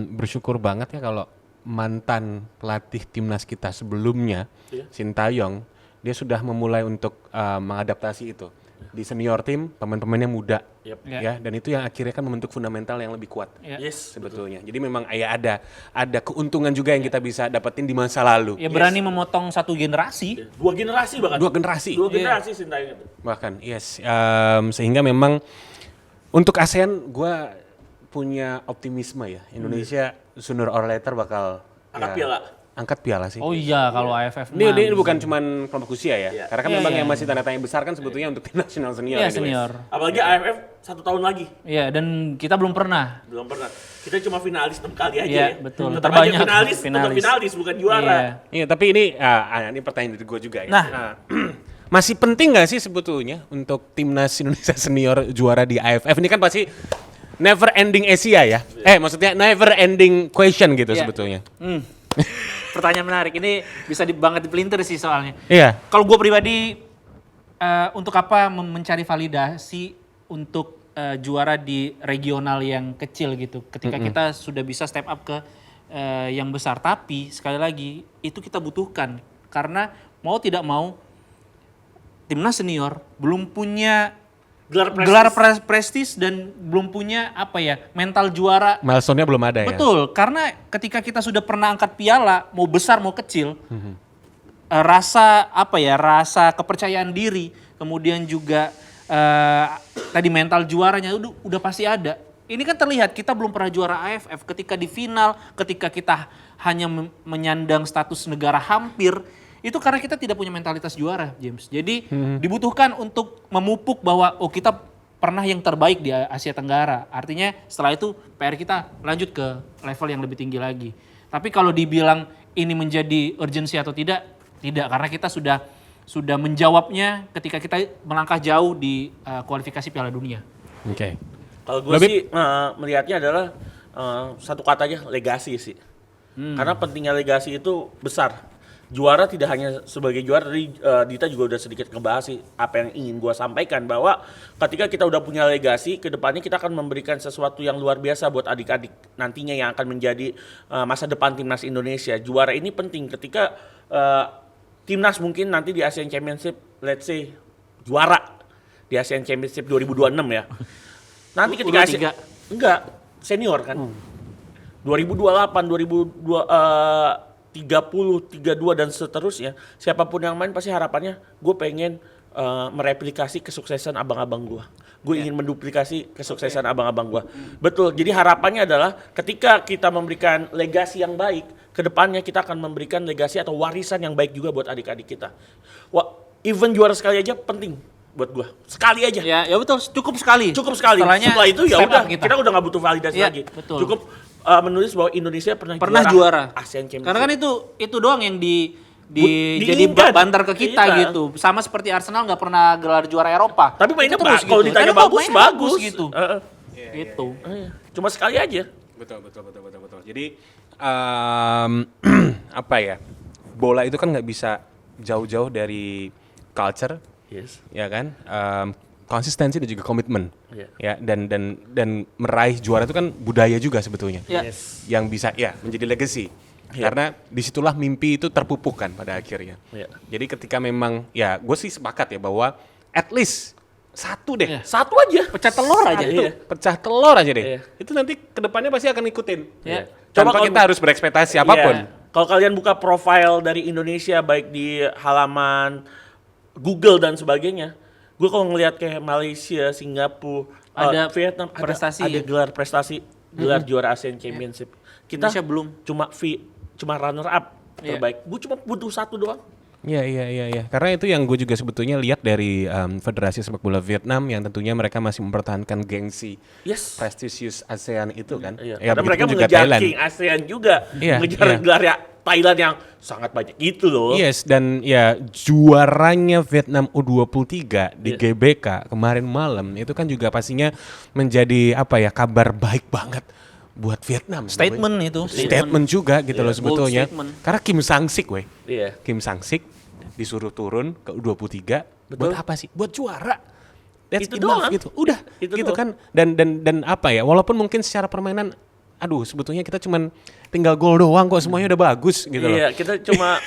A: bersyukur banget ya kalau mantan pelatih timnas kita sebelumnya, Sintayong, dia sudah memulai untuk mengadaptasi itu. Di senior tim pemain-pemainnya muda, ya, dan itu yang akhirnya kan membentuk fundamental yang lebih kuat, sebetulnya. Jadi memang ada keuntungan juga yang kita bisa dapetin di masa lalu.
D: Ya berani memotong satu generasi,
C: dua generasi Sintayong itu.
A: Bahkan, sehingga memang untuk ASEAN gue punya optimisme ya, Indonesia sooner or later bakal angkat piala sih.
D: Oh iya, kalau AFF
A: ini bukan cuma kelompok usia ya. Karena kan memang yang masih tanda tanya besar kan sebetulnya untuk tim nasional senior.
D: Iya, senior.
C: Apalagi AFF 1 tahun lagi.
D: Iya, dan kita belum pernah.
C: Kita cuma finalis 6 kali aja.
D: Iya, betul.
C: Terbanyak finalis bukan juara.
A: Iya, tapi ini pertanyaan dari gue juga ya. Masih penting nggak sih sebetulnya untuk timnas Indonesia senior juara di AFF? Ini kan pasti never ending Asia ya. Maksudnya never ending question gitu sebetulnya.
D: Pertanyaan menarik, ini bisa banget dipelintir sih soalnya.
A: Iya.
D: Kalau gue pribadi, untuk apa mencari validasi untuk juara di regional yang kecil gitu, ketika kita sudah bisa step up ke yang besar. Tapi sekali lagi itu kita butuhkan, karena mau tidak mau timnas senior belum punya
C: gelar
D: prestis dan belum punya mental juara.
A: Milestone-nya belum ada ya.
D: Betul, karena ketika kita sudah pernah angkat piala, mau besar mau kecil, rasa kepercayaan diri, kemudian juga tadi mental juaranya udah pasti ada. Ini kan terlihat kita belum pernah juara AFF, ketika di final, ketika kita hanya menyandang status negara hampir, itu karena kita tidak punya mentalitas juara, James. Jadi dibutuhkan untuk memupuk bahwa kita pernah yang terbaik di Asia Tenggara. Artinya setelah itu PR kita lanjut ke level yang lebih tinggi lagi. Tapi kalau dibilang ini menjadi urgensi atau tidak, karena kita sudah menjawabnya ketika kita melangkah jauh di kualifikasi Piala Dunia.
A: Oke.
C: Kalau gue sih melihatnya adalah satu kata aja, legasi sih. Karena pentingnya legasi itu besar. Juara tidak hanya sebagai juara, dari Dita juga udah sedikit ngebahas sih apa yang ingin gue sampaikan, bahwa ketika kita udah punya legasi, kedepannya kita akan memberikan sesuatu yang luar biasa buat adik-adik nantinya yang akan menjadi masa depan timnas Indonesia. Juara ini penting ketika timnas mungkin nanti di Asian Championship, let's say juara di Asian Championship 2026 ya. Nanti ketika enggak senior kan. 2028, 30, 32 dan seterusnya, siapapun yang main pasti harapannya gue pengen mereplikasi kesuksesan abang-abang gue. Gue ingin menduplikasi kesuksesan abang-abang gue. Betul, jadi harapannya adalah ketika kita memberikan legasi yang baik, kedepannya kita akan memberikan legasi atau warisan yang baik juga buat adik-adik kita. Even juara sekali aja penting buat gue. Sekali aja.
D: Ya betul, cukup sekali.
C: Setelah itu ya udah, kita udah nggak butuh validasi
D: ya,
C: lagi.
D: Betul.
C: Cukup menulis bahwa Indonesia pernah
D: juara
C: Asian Championship.
D: Karena kan itu doang yang jadi banter ke kita gitu. Sama seperti Arsenal nggak pernah gelar juara Eropa.
C: Tapi mainnya
D: terus
C: kalau ditanya bagus
D: gitu. Gitu.
C: Cuma sekali aja.
A: Betul. Jadi apa ya? Bola itu kan nggak bisa jauh-jauh dari culture.
C: Yes.
A: Ya kan? Konsistensi dan juga komitmen,
C: Yeah.
A: ya dan meraih juara itu kan budaya juga sebetulnya,
C: Yes.
A: yang bisa menjadi legacy, karena disitulah mimpi itu terpupuk kan pada akhirnya. Jadi ketika memang gue sih sepakat ya bahwa at least satu deh,
C: Satu aja,
D: Pecah telur aja.
A: pecah telur aja deh,
C: Iya.
A: itu nanti kedepannya pasti akan ngikutin.
C: Iya.
A: Tanpa
C: Coba
A: kita harus berekspektasi apapun.
C: Kalau kalian buka profile dari Indonesia baik di halaman Google dan sebagainya, gue kalau ngelihat kayak Malaysia, Singapura,
D: Ada
C: Vietnam,
D: prestasi
C: ada gelar prestasi, gelar juara Asian Championship. Kita
D: Indonesia belum.
C: cuma runner up terbaik. Gue cuma butuh satu doang.
A: Iya. Karena itu yang gue juga sebetulnya lihat dari Federasi Sepak Bola Vietnam yang tentunya mereka masih mempertahankan gengsi prestisius ASEAN itu kan.
C: Iya.
A: Ya,
C: Karena mereka
A: begitu juga
C: mengejar
A: Thailand.
C: King ASEAN juga,
A: Iya,
C: mengejar
A: iya.
C: gelar ya Thailand yang sangat banyak itu loh.
A: Yes, dan ya juaranya Vietnam U23 di GBK kemarin malam itu kan juga pastinya menjadi kabar baik banget buat Vietnam.
D: Statement itu.
A: Statement juga gitu loh
D: Bold
A: sebetulnya.
D: statement.
A: Karena Kim Sang-sik
C: Iya.
A: Kim Sang-sik disuruh turun ke U23 buat apa sih? Buat juara. That's
C: Itu
A: enough
C: doang.
A: gitu. Udah
C: Itu
A: gitu
C: doang.
A: kan. Dan walaupun mungkin secara permainan sebetulnya kita cuman tinggal gol doang kok, semuanya udah bagus gitu loh.
C: Iya, kita cuma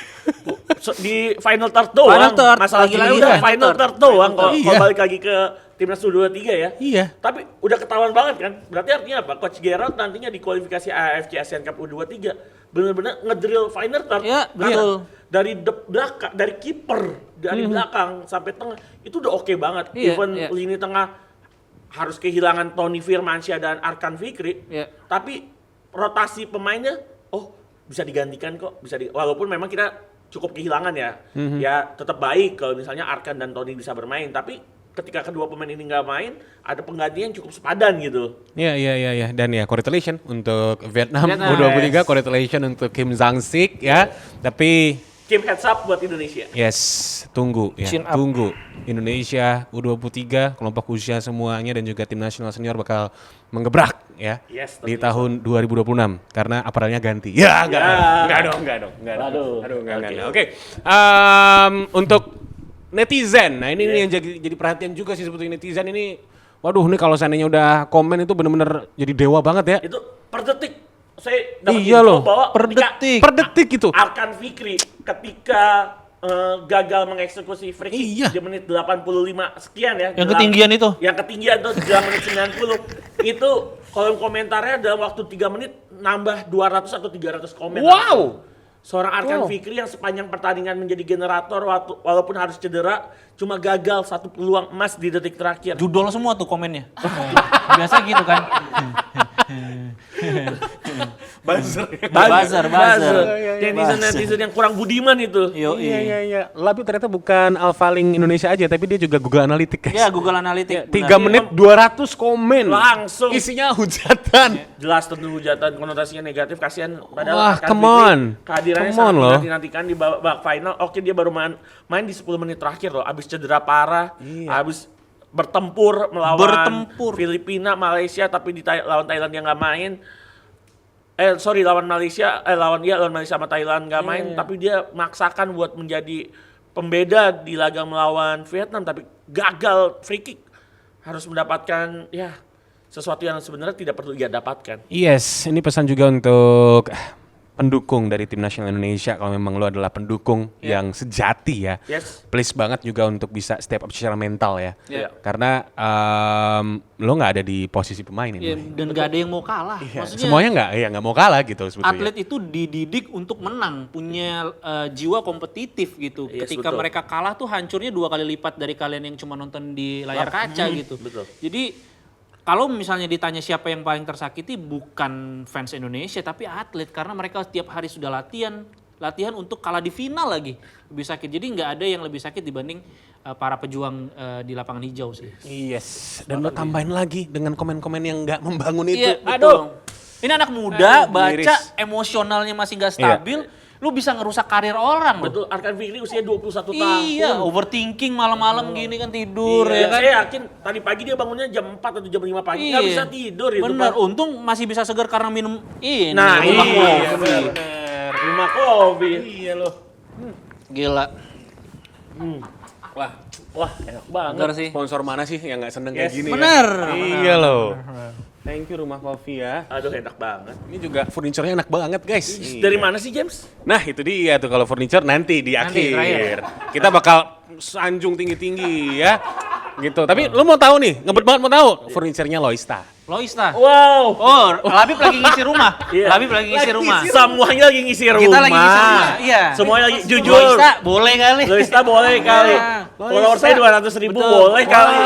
C: di final third doang.
D: Final third,
C: Masalah kita
D: lagi-lagi
C: udah
D: final
C: final
D: third.
C: third doang kalau
A: Iya.
C: balik lagi ke timnas U23 ya.
A: Iya.
C: Tapi udah ketahuan banget kan. Berarti artinya apa? Coach Gerald nantinya di kualifikasi AFC Asian Cup U23 benar-benar ngedrill final third.
D: Iya,
C: Bener.
D: betul.
C: Dari belakang, dari kiper, dari belakang sampai tengah itu udah oke banget.
D: Iya,
C: Even
D: iya.
C: lini tengah harus kehilangan Tony Firmansyah dan Arkan Fikri.
D: Iya.
C: Tapi rotasi pemainnya bisa digantikan kok, walaupun memang kita cukup kehilangan ya. Ya tetap baik kalau misalnya Arkan dan Tony bisa bermain, tapi ketika kedua pemain ini nggak main, ada penggantian cukup sepadan gitu.
A: Iya. Dan congratulations untuk Vietnam
D: Vietnam.
A: U23, congratulations untuk Kim Sang-sik ya. Tapi
C: Kim heads up buat Indonesia.
A: yes, tunggu
B: Chin up.
A: tunggu. Indonesia U23, kelompok usia semuanya dan juga tim nasional senior bakal menggebrak ya
C: Yes,
A: di
C: tentunya.
A: tahun 2026 karena aparelnya ganti. Ya, enggak dong.
C: Aduh.
A: Enggak. Oke. Untuk netizen. Nah, ini nih yang jadi perhatian juga sih sebetulnya netizen ini. Waduh, ini kalau seandainya udah komen itu bener-bener jadi dewa banget ya.
C: Itu per detik saya dapat
A: Iya
C: info
A: loh,
C: bahwa
D: per
C: ketika
D: detik.
A: Per detik gitu.
C: Arkan Fikri ketika gagal mengeksekusi free kick
A: Iya.
C: di menit 85 sekian ya.
D: Yang ketinggian itu?
C: Yang ketinggian tuh di dalam menit 90. Itu kolom komentarnya dalam waktu 3 menit nambah 200 atau 300 komentar.
A: Wow.
C: Seorang Arkan Fikri yang sepanjang pertandingan menjadi generator walaupun harus cedera, cuma gagal satu peluang emas di detik terakhir.
D: Judul semua tuh komennya. Biasa gitu kan. Buzzer.
C: Netizen yang kurang budiman itu.
A: Iya. Lalu ternyata bukan Alphaling Indonesia aja, tapi dia juga Google Analytics, guys.
D: Ya, Google Analytics.
A: 3 menit 200 komen.
C: Langsung.
A: Isinya hujatan.
C: Jelas tentu hujatan konotasinya negatif, kasihan padahal
A: Wah,
C: Arkan
A: come
C: Fikri
A: on.
C: kehadirannya
A: Come on
C: sangat
A: loh.
C: dinantikan di babak final. Oke, dia baru main di 10 menit terakhir loh, abis cedera parah, abis bertempur melawan Filipina, Malaysia, tapi lawan Thailand dia nggak main. Lawan Malaysia sama Thailand nggak main, tapi dia maksakan buat menjadi pembeda di laga melawan Vietnam, tapi gagal free kick. Harus mendapatkan sesuatu yang sebenarnya tidak perlu dia dapatkan.
A: Yes, ini pesan juga untuk pendukung dari tim nasional Indonesia. Kalau memang lo adalah pendukung yang sejati ya,
C: Yes.
A: please banget juga untuk bisa step up secara mental ya.
C: Iya.
A: Karena lo nggak ada di posisi pemain ini.
D: Ya, dan gak ada yang mau kalah.
A: Iya,
D: Maksudnya
A: semuanya nggak mau kalah gitu sebetulnya.
D: atlet itu dididik untuk menang, punya jiwa kompetitif gitu.
C: Yes,
D: Ketika
C: betul.
D: mereka kalah tuh hancurnya 2 kali lipat dari kalian yang cuma nonton di layar kaca gitu.
C: Betul.
D: Jadi kalau misalnya ditanya siapa yang paling tersakiti, bukan fans Indonesia tapi atlet, karena mereka setiap hari sudah latihan untuk kalah di final lagi, lebih sakit. Jadi nggak ada yang lebih sakit dibanding para pejuang di lapangan hijau sih.
A: Yes, dan lo tambahin lagi dengan komen-komen yang nggak membangun itu.
D: Iya,
A: Aduh.
D: betul. Ini anak muda baca
A: miris.
D: emosionalnya masih nggak stabil, lu bisa ngerusak karir orang loh.
C: Betul, Arkan Fikri usia 21 tahun.
D: Iya, overthinking malam-malam gini kan tidur
C: Iya,
D: ya kan.
C: saya yakin tadi pagi dia bangunnya jam 4 atau jam 5 pagi, nggak bisa tidur itu.
D: Bener,
C: Pak.
D: untung masih bisa segar karena minum ini.
C: Nah,
D: rumah
C: iya,
D: kopi.
C: bener. Rumah kopi.
A: Iya loh.
D: Gila.
C: Wah, enak banget.
D: Bener sih.
A: Sponsor mana sih yang nggak seneng kayak
C: Yes.
A: gini?
D: Bener.
A: Ya? Iya loh. Thank you Rumah Kopi ya.
C: Aduh, enak banget.
A: Ini juga furniturnya enak banget guys.
C: Dari mana sih, James?
A: Nah itu dia tuh kalau furniture nanti di
D: Nanti,
A: akhir. Kita bakal sanjung tinggi-tinggi ya. Gitu. Tapi lu mau tahu nih, ngebet banget mau tahu furniturnya Loista.
D: Loista.
C: Wow.
D: Oh, Labib lagi ngisi rumah.
C: Iya.
D: Labib lagi ngisi rumah.
C: Semuanya lagi ngisi rumah.
D: Kita lagi ngisi rumah. Iya.
C: Semuanya lagi jujur.
D: Loista boleh kali.
C: Loista boleh kali. Follower saya 200.000 boleh kali.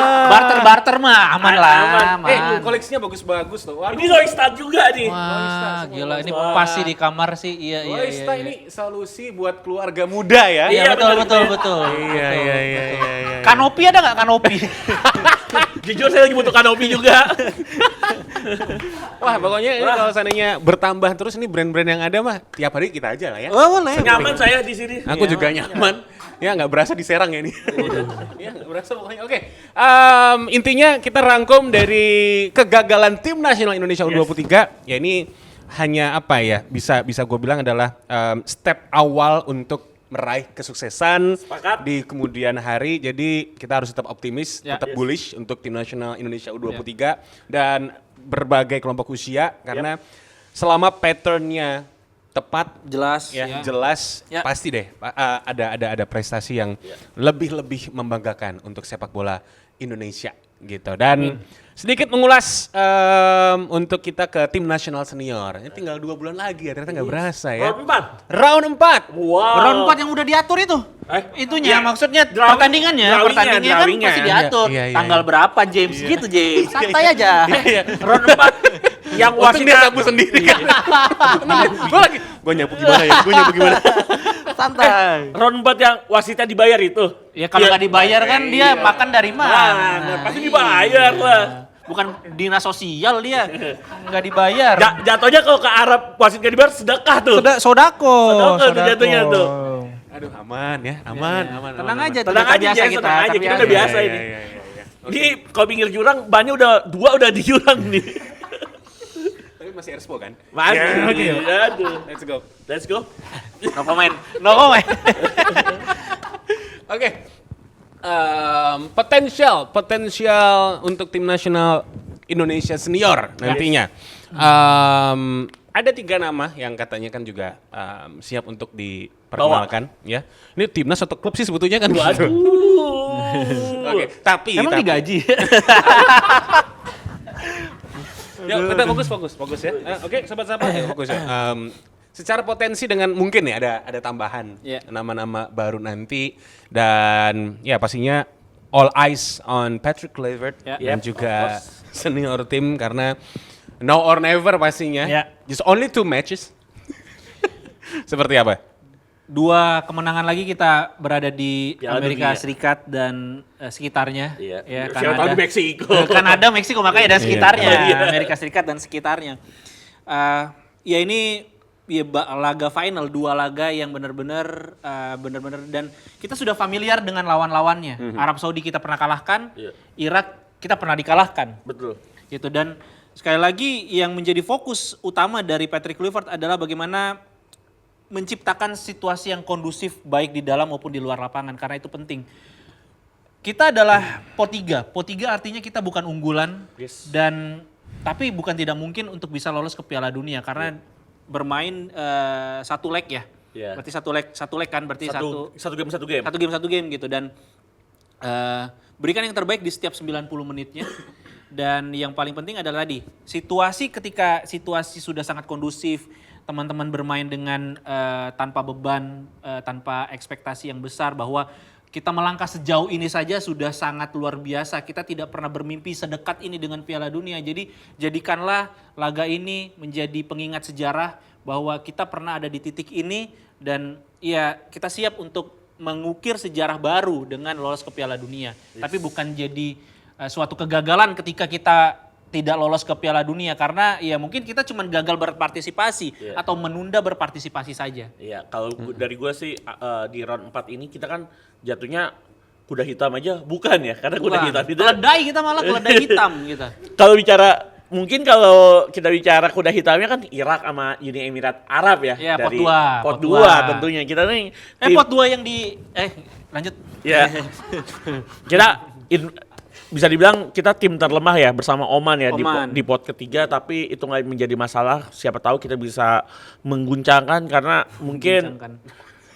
D: Barter mah aman lah.
C: Aman.
A: Koleksinya bagus-bagus tuh. Waduh.
C: Ini Loista juga nih.
D: Wah, gila ini
C: Wah.
D: pasti di kamar sih. Iya.
A: Loista ini solusi buat keluarga muda ya.
C: Iya,
D: betul.
A: Iya.
D: Kanopi ada nggak kanopi?
C: Jujur saya lagi butuh kanopi juga.
A: Wah pokoknya ini kalau seandainya bertambah terus ini brand-brand yang ada mah tiap hari kita aja lah ya.
D: Oh, boleh.
C: Nyaman saya di sini.
A: Aku juga nyaman. Ya nggak berasa diserang ya ini. Ya nggak berasa pokoknya. Oke. Intinya kita rangkum dari kegagalan tim nasional Indonesia U23. Ya ini hanya apa ya? Bisa gue bilang adalah step awal untuk meraih kesuksesan
C: Sepakat.
A: di kemudian hari. Jadi kita harus tetap optimis,
D: Ya.
A: tetap bullish untuk tim nasional Indonesia U23 dan berbagai kelompok usia karena selama patternnya tepat
D: Jelas.
A: jelas
D: Ya.
A: pasti deh ada prestasi yang lebih membanggakan untuk sepak bola Indonesia gitu. Dan sedikit mengulas untuk kita ke tim nasional senior. Ini tinggal 2 bulan lagi ya, ternyata nggak berasa ya.
C: Round 4.
A: Round 4.
C: Wow.
D: Round 4 yang udah diatur itu. Itunya
C: Ya,
D: maksudnya
C: drawing-
D: pertandingannya
C: drawingnya.
D: kan pasti diatur.
A: Iya.
D: Tanggal berapa James? Gitu James. Santai aja.
C: Round 4 yang
A: Untung dia
C: wasitnya
A: sabu sendiri kan. Gue nyapu gimana ya? Gue nyapu gimana?
D: Santai.
C: round 4 yang wasitnya dibayar itu.
D: Ya kalau nggak dibayar kan dia makan dari mana?
C: Nah, pasti dibayar lah.
D: Bukan dinas sosial dia. Nggak dibayar.
C: Jatuhnya kalau ke Arab wasit nggak dibayar sedekah tuh.
D: Sodako.
C: Sodako tuh jatuhnya tuh.
A: Aduh aman ya, aman.
D: Tenang aja,
C: Tenang
D: kita
C: aja,
D: biasa
C: Jen, tenang aja. Kita udah
A: Iya,
C: biasa ini. Di kalau pinggir jurang bannya udah 2 udah di jurang nih.
A: Tapi masih Erspo kan?
C: Masih.
A: Ya, oke.
C: Aduh.
A: Let's go.
C: Let's go.
D: No comment. No comment.
A: Oke. Potensial untuk tim nasional Indonesia senior nantinya. Ada 3 nama yang katanya kan juga siap untuk perkenalkan ya. Ini timnas atau klub sih sebetulnya kan gitu. Oke, tapi
D: Emang digaji?
A: Ya, kita fokus ya. Oke, sahabat-sahabat, ya, fokus ya. Secara potensi dengan mungkin ya ada tambahan nama-nama baru nanti dan ya pastinya all eyes on Patrick Kluivert dan juga senior tim karena now or never pastinya. Just only 2 matches. Seperti apa?
D: 2 kemenangan lagi kita berada di
C: Piala
D: Amerika
C: Dunia.
D: Serikat dan sekitarnya. Ya,
C: Siapa tahu di Meksiko.
D: Kanada, Meksiko makanya dan sekitarnya.
A: Iya.
D: Amerika Serikat dan sekitarnya. Ya ini ya laga final, 2 laga yang benar-benar dan kita sudah familiar dengan lawan-lawannya. Arab Saudi kita pernah kalahkan, Irak kita pernah dikalahkan.
C: Betul.
D: Gitu, dan sekali lagi yang menjadi fokus utama dari Patrick Kluivert adalah bagaimana menciptakan situasi yang kondusif baik di dalam maupun di luar lapangan karena itu penting. Kita adalah pot 3. Pot 3 artinya kita bukan unggulan dan tapi bukan tidak mungkin untuk bisa lolos ke Piala Dunia karena bermain 1 leg ya. Berarti satu leg kan berarti
C: satu game.
D: satu game gitu dan berikan yang terbaik di setiap 90 menitnya. Dan yang paling penting adalah tadi ketika situasi sudah sangat kondusif, teman-teman bermain dengan tanpa beban, tanpa ekspektasi yang besar bahwa kita melangkah sejauh ini saja sudah sangat luar biasa. Kita tidak pernah bermimpi sedekat ini dengan Piala Dunia. Jadi jadikanlah laga ini menjadi pengingat sejarah bahwa kita pernah ada di titik ini dan ya kita siap untuk mengukir sejarah baru dengan lolos ke Piala Dunia. Tapi bukan jadi suatu kegagalan ketika kita tidak lolos ke Piala Dunia karena ya mungkin kita cuma gagal berpartisipasi atau menunda berpartisipasi saja.
C: Iya, kalau dari gue sih di round 4 ini kita kan jatuhnya kuda hitam aja bukan ya karena kuda hitam itu
D: keledai kita malah keledai hitam gitu.
C: Kalau kita bicara kuda hitamnya kan Irak sama Uni Emirat Arab ya,
D: Ya,
C: dari
D: pot 2
C: tentunya kita nih
D: pot 2 yang di lanjut.
C: ya kita bisa dibilang kita tim terlemah ya bersama Oman ya di pot ketiga tapi itu nggak menjadi masalah, siapa tahu kita bisa mengguncangkan karena mungkin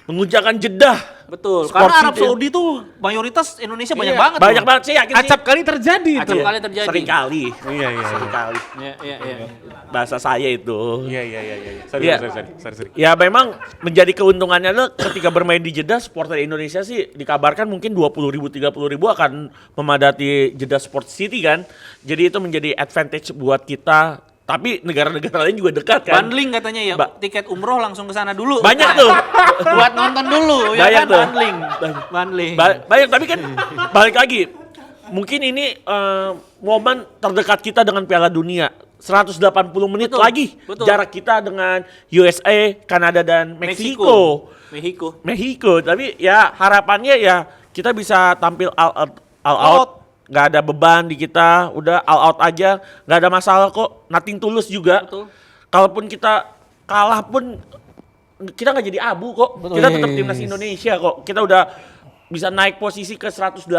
C: mengguncangkan Jeddah.
D: Betul,
C: Sport
D: karena Arab
C: City.
D: Saudi tuh mayoritas Indonesia banyak banget.
C: Banyak banget sih yakin sih.
A: Acap kali terjadi itu.
D: Acap kali terjadi.
C: Sering kali.
A: Iya.
C: Sering kali.
D: Iya.
C: Bahasa saya itu.
A: Iya. Sorry.
C: Ya memang menjadi keuntungannya adalah ketika bermain di Jeddah, supporter Indonesia sih dikabarkan mungkin 20.000 30.000 akan memadati Jeddah Sport City kan. Jadi itu menjadi advantage buat kita. Tapi negara-negara lain juga dekat kan.
D: Bundling katanya ya, tiket umroh langsung ke sana dulu.
C: Banyak tuh.
D: Buat nonton dulu ya
C: Banyak
D: kan,
C: tuh.
D: bundling.
C: Banyak tapi kan balik lagi. Mungkin ini momen terdekat kita dengan Piala Dunia. 180 menit lagi jarak kita dengan USA, Kanada dan Meksiko. Tapi ya harapannya ya kita bisa tampil all out. Nggak ada beban di kita, udah all out aja, nggak ada masalah kok, nothing tulus juga. Kalaupun kita kalah pun kita nggak jadi abu kok, kita tetap timnas Indonesia kok. Kita udah bisa naik posisi ke 118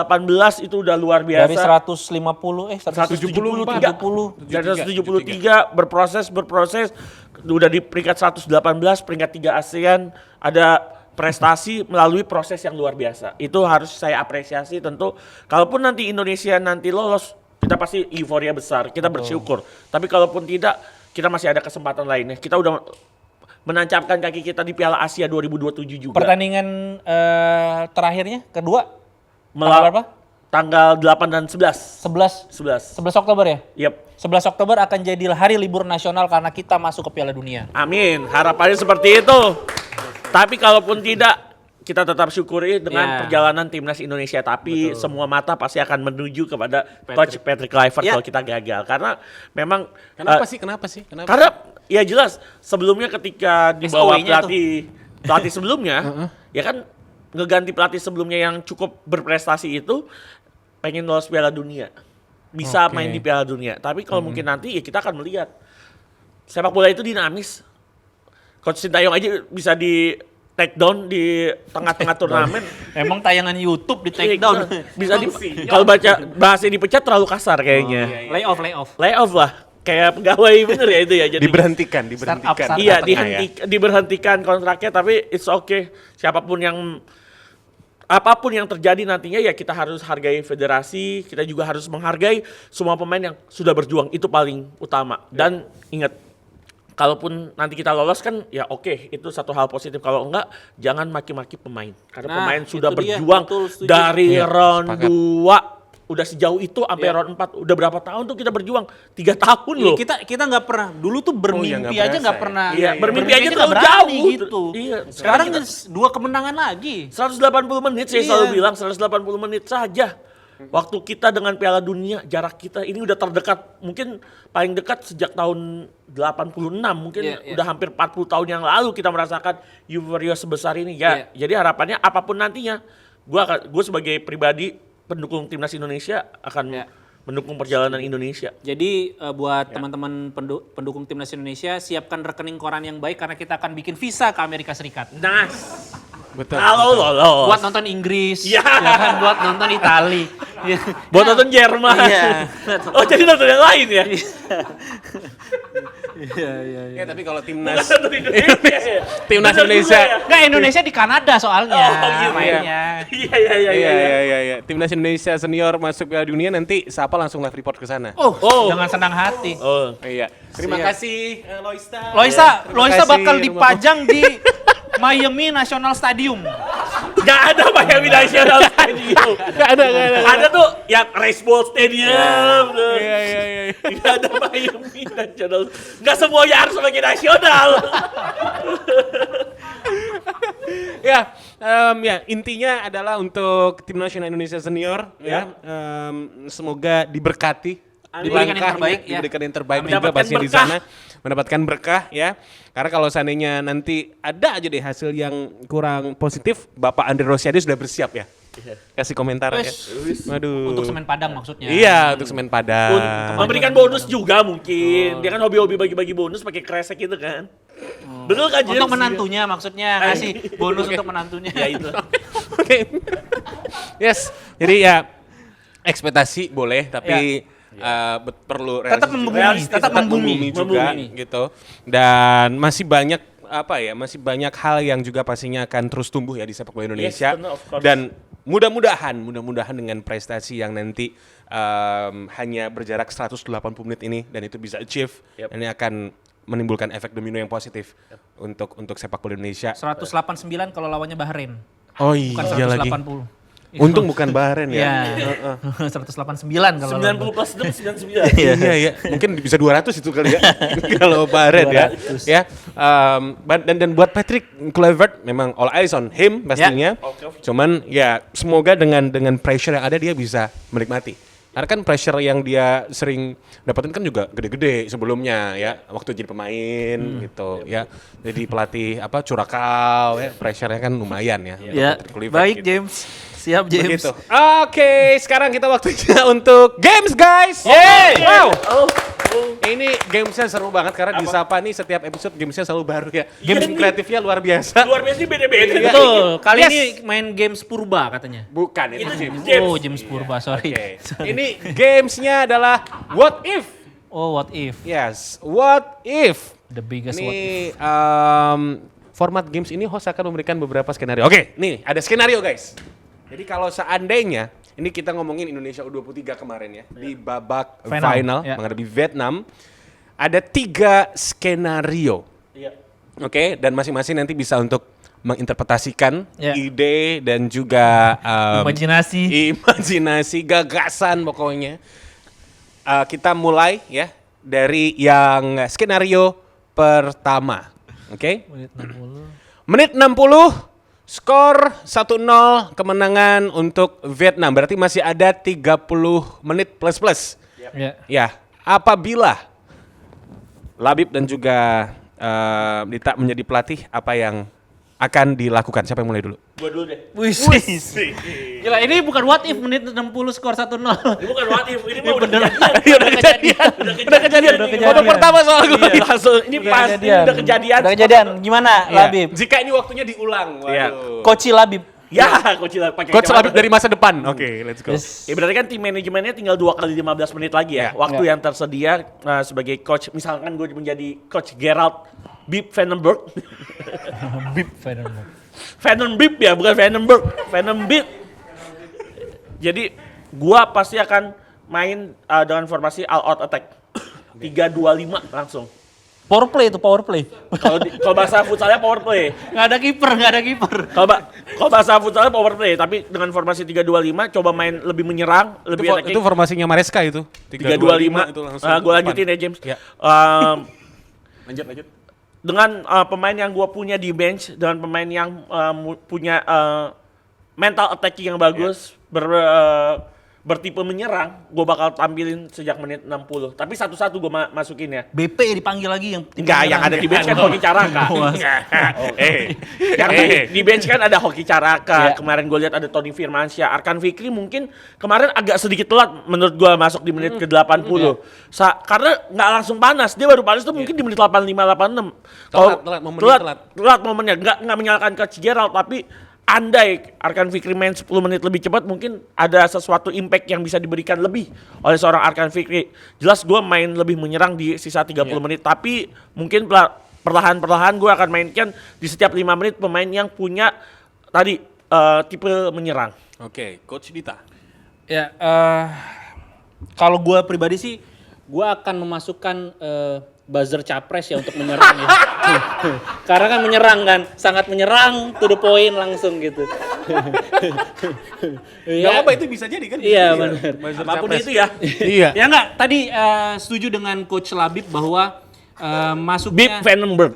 C: itu udah luar biasa.
B: Dari
C: 173 berproses udah di peringkat 118 peringkat 3 ASEAN, ada prestasi melalui proses yang luar biasa. Itu harus saya apresiasi tentu. Kalaupun nanti Indonesia nanti lolos, kita pasti euforia besar, kita bersyukur. Tapi kalaupun tidak, kita masih ada kesempatan lainnya. Kita udah menancapkan kaki kita di Piala Asia 2027 juga.
B: Pertandingan terakhirnya kedua
C: berapa? Tanggal 8 dan 11.
B: 11 Oktober ya?
C: Yep.
B: 11 Oktober akan jadi hari libur nasional karena kita masuk ke Piala Dunia.
C: Amin, harapannya seperti itu. Tapi kalaupun tidak, kita tetap syukuri dengan perjalanan timnas Indonesia. Tapi semua mata pasti akan menuju kepada Coach Patrick Kluivert kalau kita gagal. Karena memang
A: Kenapa sih?
C: Karena ya jelas sebelumnya ketika dibawa pelatih sebelumnya, ya kan ngeganti pelatih sebelumnya yang cukup berprestasi itu pengen lolos Piala Dunia. Bisa main di Piala Dunia. Tapi kalau mungkin nanti ya kita akan melihat sepak bola itu dinamis. Coach Sintayong aja bisa di take down di tengah-tengah turnamen.
D: Emang tayangan YouTube di take down.
C: Bisa kalau baca bahasa dipecat terlalu kasar kayaknya.
D: Layoff.
C: Layoff lah. kayak pegawai bener ya itu ya. Jadi
A: Diberhentikan.
D: Startup.
C: iya,
A: Tengah-tengah
C: diberhentikan kontraknya, tapi it's okay. Apapun yang terjadi nantinya ya kita harus hargai federasi, kita juga harus menghargai semua pemain yang sudah berjuang, itu paling utama. Dan ingat, kalaupun nanti kita lolos kan ya oke, itu satu hal positif. Kalau enggak, jangan maki-maki pemain. Karena
D: Nah,
C: pemain sudah
D: itu dia,
C: berjuang
D: betul, setuju.
C: dari
A: Iya,
C: round
A: sepakat.
C: 2, udah sejauh itu sampai round 4. Udah berapa tahun tuh kita berjuang? 3 tahun
D: Iya,
C: loh.
D: kita nggak pernah dulu tuh bermimpi
A: nggak
D: aja
A: berasa
D: nggak
A: ya.
D: pernah.
C: Iya, bermimpi aja
D: nggak
C: terlalu
D: berani
C: jauh.
D: gitu.
C: Iya,
D: Sekarang
C: kita
D: 2 kemenangan lagi.
C: 180 menit saya
D: Iya.
C: selalu bilang 180 menit saja. Waktu kita dengan Piala Dunia, jarak kita ini udah terdekat, mungkin paling dekat sejak tahun 86, mungkin
D: Iya, iya.
C: udah hampir 40 tahun yang lalu kita merasakan euforia sebesar ini ya. Jadi harapannya apapun nantinya, gue sebagai pribadi pendukung timnas Indonesia akan
D: Iya.
C: mendukung perjalanan Indonesia.
D: Jadi buat teman-teman pendukung timnas Indonesia, siapkan rekening koran yang baik karena kita akan bikin visa ke Amerika Serikat.
C: Nice.
A: Betul.
C: Kalau lolos.
D: Buat nonton Inggris,
C: Iya.
D: ya kan, buat nonton Itali. Ya.
C: Buat nonton Jerman.
D: Iya.
C: Oh jadi nonton yang lain ya?
A: Ya tapi kalau timnas
C: Bukan nonton Indonesia ya?
A: Timnas
C: Bener
A: Indonesia.
C: juga ya?
D: Nggak, Indonesia di Kanada soalnya
C: Oh, gitu.
D: mainnya.
C: Iya.
A: Timnas Indonesia senior masuk Piala Dunia, nanti Sapa langsung live report ke sana.
C: Oh.
D: Dengan senang hati.
C: Oh.
A: Iya. Terima
D: Siap.
A: kasih Loista.
D: Loisa
A: Terima kasih,
D: bakal
A: rumah-
D: dipajang di Miami National Stadium.
C: Gak ada Miami National Stadium.
A: Gak ada.
C: Ada tuh yang Raceball Stadium.
A: Iya.
C: Gak ada Miami National. Gak semuanya harus sebagai nasional.
A: Ya, intinya adalah untuk tim nasional Indonesia senior ya, semoga diberkati,
D: Diberikan yang
A: langkahnya,
D: terbaik, ya.
A: diberikan yang terbaik juga
C: Mendapatkan
A: pastinya di
C: berkah.
A: sana, mendapatkan berkah ya. Karena kalau seandainya nanti ada aja deh hasil yang kurang positif, Bapak Andre Rosiadi sudah bersiap ya. Kasih komentar ya. Waduh.
D: Untuk semen Padang maksudnya.
A: Iya, untuk semen Padang.
C: Memberikan bonus juga mungkin. Dia kan hobi-hobi bagi-bagi bonus pakai kresek gitu kan. Betul kan James?
D: Untuk menantunya maksudnya, ngasih bonus untuk menantunya.
C: Ya itu.
A: Oke. Yes. Jadi ya ekspektasi boleh tapi perlu
D: Tetap
A: realistis
D: membumi,
A: juga.
D: tetap membumi.
A: juga gitu. Dan masih banyak masih banyak hal yang juga pastinya akan terus tumbuh ya di sepak bola Indonesia.
C: benar, of course.
A: Dan mudah-mudahan dengan prestasi yang nanti hanya berjarak 180 menit ini dan itu bisa achieve,
C: Yep.
A: ini akan menimbulkan efek domino yang positif untuk sepak bola Indonesia.
D: 189 kalau lawannya Bahrain.
A: Oh
D: Bukan
A: iya lagi.
D: 180.
A: Untung bukan Bahrain ya.
D: Iya. 189 kalau
C: 90 plus 6, 99.
A: Iya. Mungkin bisa 200 itu kali ya. Kalau Bahrain ya. Ya. Dan buat Patrick Kluivert memang all eyes on him pastinya. Cuman ya semoga dengan pressure yang ada dia bisa menikmati. Karena kan pressure yang dia sering dapetin kan juga gede-gede sebelumnya ya, waktu jadi pemain gitu ya. Jadi pelatih Curakal ya, pressure-nya kan lumayan ya. untuk
D: Ya,
A: Patrick Kluivert
D: baik
A: gitu.
D: James. Siap James.
A: Begitu. Oke, sekarang kita waktunya untuk games guys.
D: Yeay!
A: Wow. Ini gamesnya seru banget karena di Sapa nih setiap episode gamesnya selalu baru ya. Games kreatifnya luar biasa.
C: Luar biasa ini beda-beda.
D: Betul. Kali
A: Yes.
D: ini main games purba katanya.
A: Bukan itu James.
C: James.
D: James purba, sorry.
A: Oke. Ini gamesnya adalah what if.
D: Oh, what if?
A: Yes, what if.
D: The biggest what if.
A: Ini format games ini host akan memberikan beberapa skenario. Oke, nih ada skenario guys. Jadi kalau seandainya ini kita ngomongin Indonesia U23 kemarin ya, di babak final,
D: ya.
A: menghadapi Vietnam, ada 3 skenario.
C: Iya.
A: Oke, dan masing-masing nanti bisa untuk menginterpretasikan
D: Ya.
A: ide dan juga imajinasi, gagasan pokoknya. Kita mulai ya dari yang skenario pertama. Oke? Menit 60, skor 1-0 kemenangan untuk Vietnam. Berarti masih ada 30 menit plus-plus.
D: Ya.
A: Ya, apabila Labib dan juga Dita menjadi pelatih, apa yang akan dilakukan? Siapa yang mulai dulu?
C: Gua dulu deh.
D: Wih, gila, ini bukan what if menit 60 skor 1-0.
C: Ini bukan what if, ini mah udah
D: beneran.
C: kejadian.
A: Udah kejadian.
C: Udah kejadian.
A: Babak pertama soal gue.
C: Iya, langsung ini pasti udah kejadian.
B: Udah kejadian. Gimana
A: Iya.
B: Labib?
A: Jika ini waktunya diulang. Waduh.
C: Iya.
B: Koci Labib.
C: Ya, Coach Labib pakai
A: Coach
C: kacamata.
A: Labib dari masa depan. Oke, let's go.
B: Yes.
C: Ya berarti kan tim manajemennya tinggal 2 kali 15 menit lagi ya. Waktu yang tersedia sebagai coach. Misalkan gue menjadi coach Gerald Bib Vandenberg.
B: Bib Vandenberg.
C: Vandenberg ya, bukan Vandenberg. Vandenberg. Jadi gua pasti akan main dengan formasi all out attack. 3-2-5 langsung.
B: Power play itu power play.
C: Kalau bahasa futsalnya power play.
D: Nggak ada kiper.
C: Kalau bahasa futsalnya power play, tapi dengan formasi 3-2-5 coba main lebih menyerang, lebih attacking.
A: Itu formasinya Maresca itu.
C: 3-2-5
A: itu langsung.
C: gue lanjutin ya James.
A: Ya. Lanjut.
C: Dengan pemain yang gue punya di bench, dengan pemain yang punya mental attacking yang bagus, bertipe menyerang, gue bakal tampilin sejak menit 60. Tapi satu-satu gue masukin ya.
D: BP dipanggil lagi yang
C: Enggak, yang ada di bench kan Hoki Caraka. Yang di bench kan ada Hoki Caraka. Kemarin gue lihat ada Tony Firmansyah, Arkan Fikri mungkin kemarin agak sedikit telat menurut gue masuk di menit ke-80. Karena nggak langsung panas, dia baru panas tuh mungkin di menit 85-86. Telat momennya, nggak menyalahkan Coach Gerald, tapi andai Arkan Fikri main 10 menit lebih cepat, mungkin ada sesuatu impact yang bisa diberikan lebih oleh seorang Arkan Fikri. Jelas gue main lebih menyerang di sisa 30 menit, tapi mungkin perlahan-perlahan gue akan mainkan di setiap 5 menit pemain yang punya tadi tipe menyerang.
A: Oke, Coach Dita.
D: Ya, kalau gue pribadi sih, gue akan memasukkan buzzer capres ya untuk menyerang ya. Karena kan menyerang kan, sangat menyerang, to the point langsung gitu.
A: Gak apa itu bisa jadi kan?
D: Iya benar.
C: Apapun itu ya.
A: Iya.
D: Ya enggak, tadi setuju dengan Coach Labib bahwa masuknya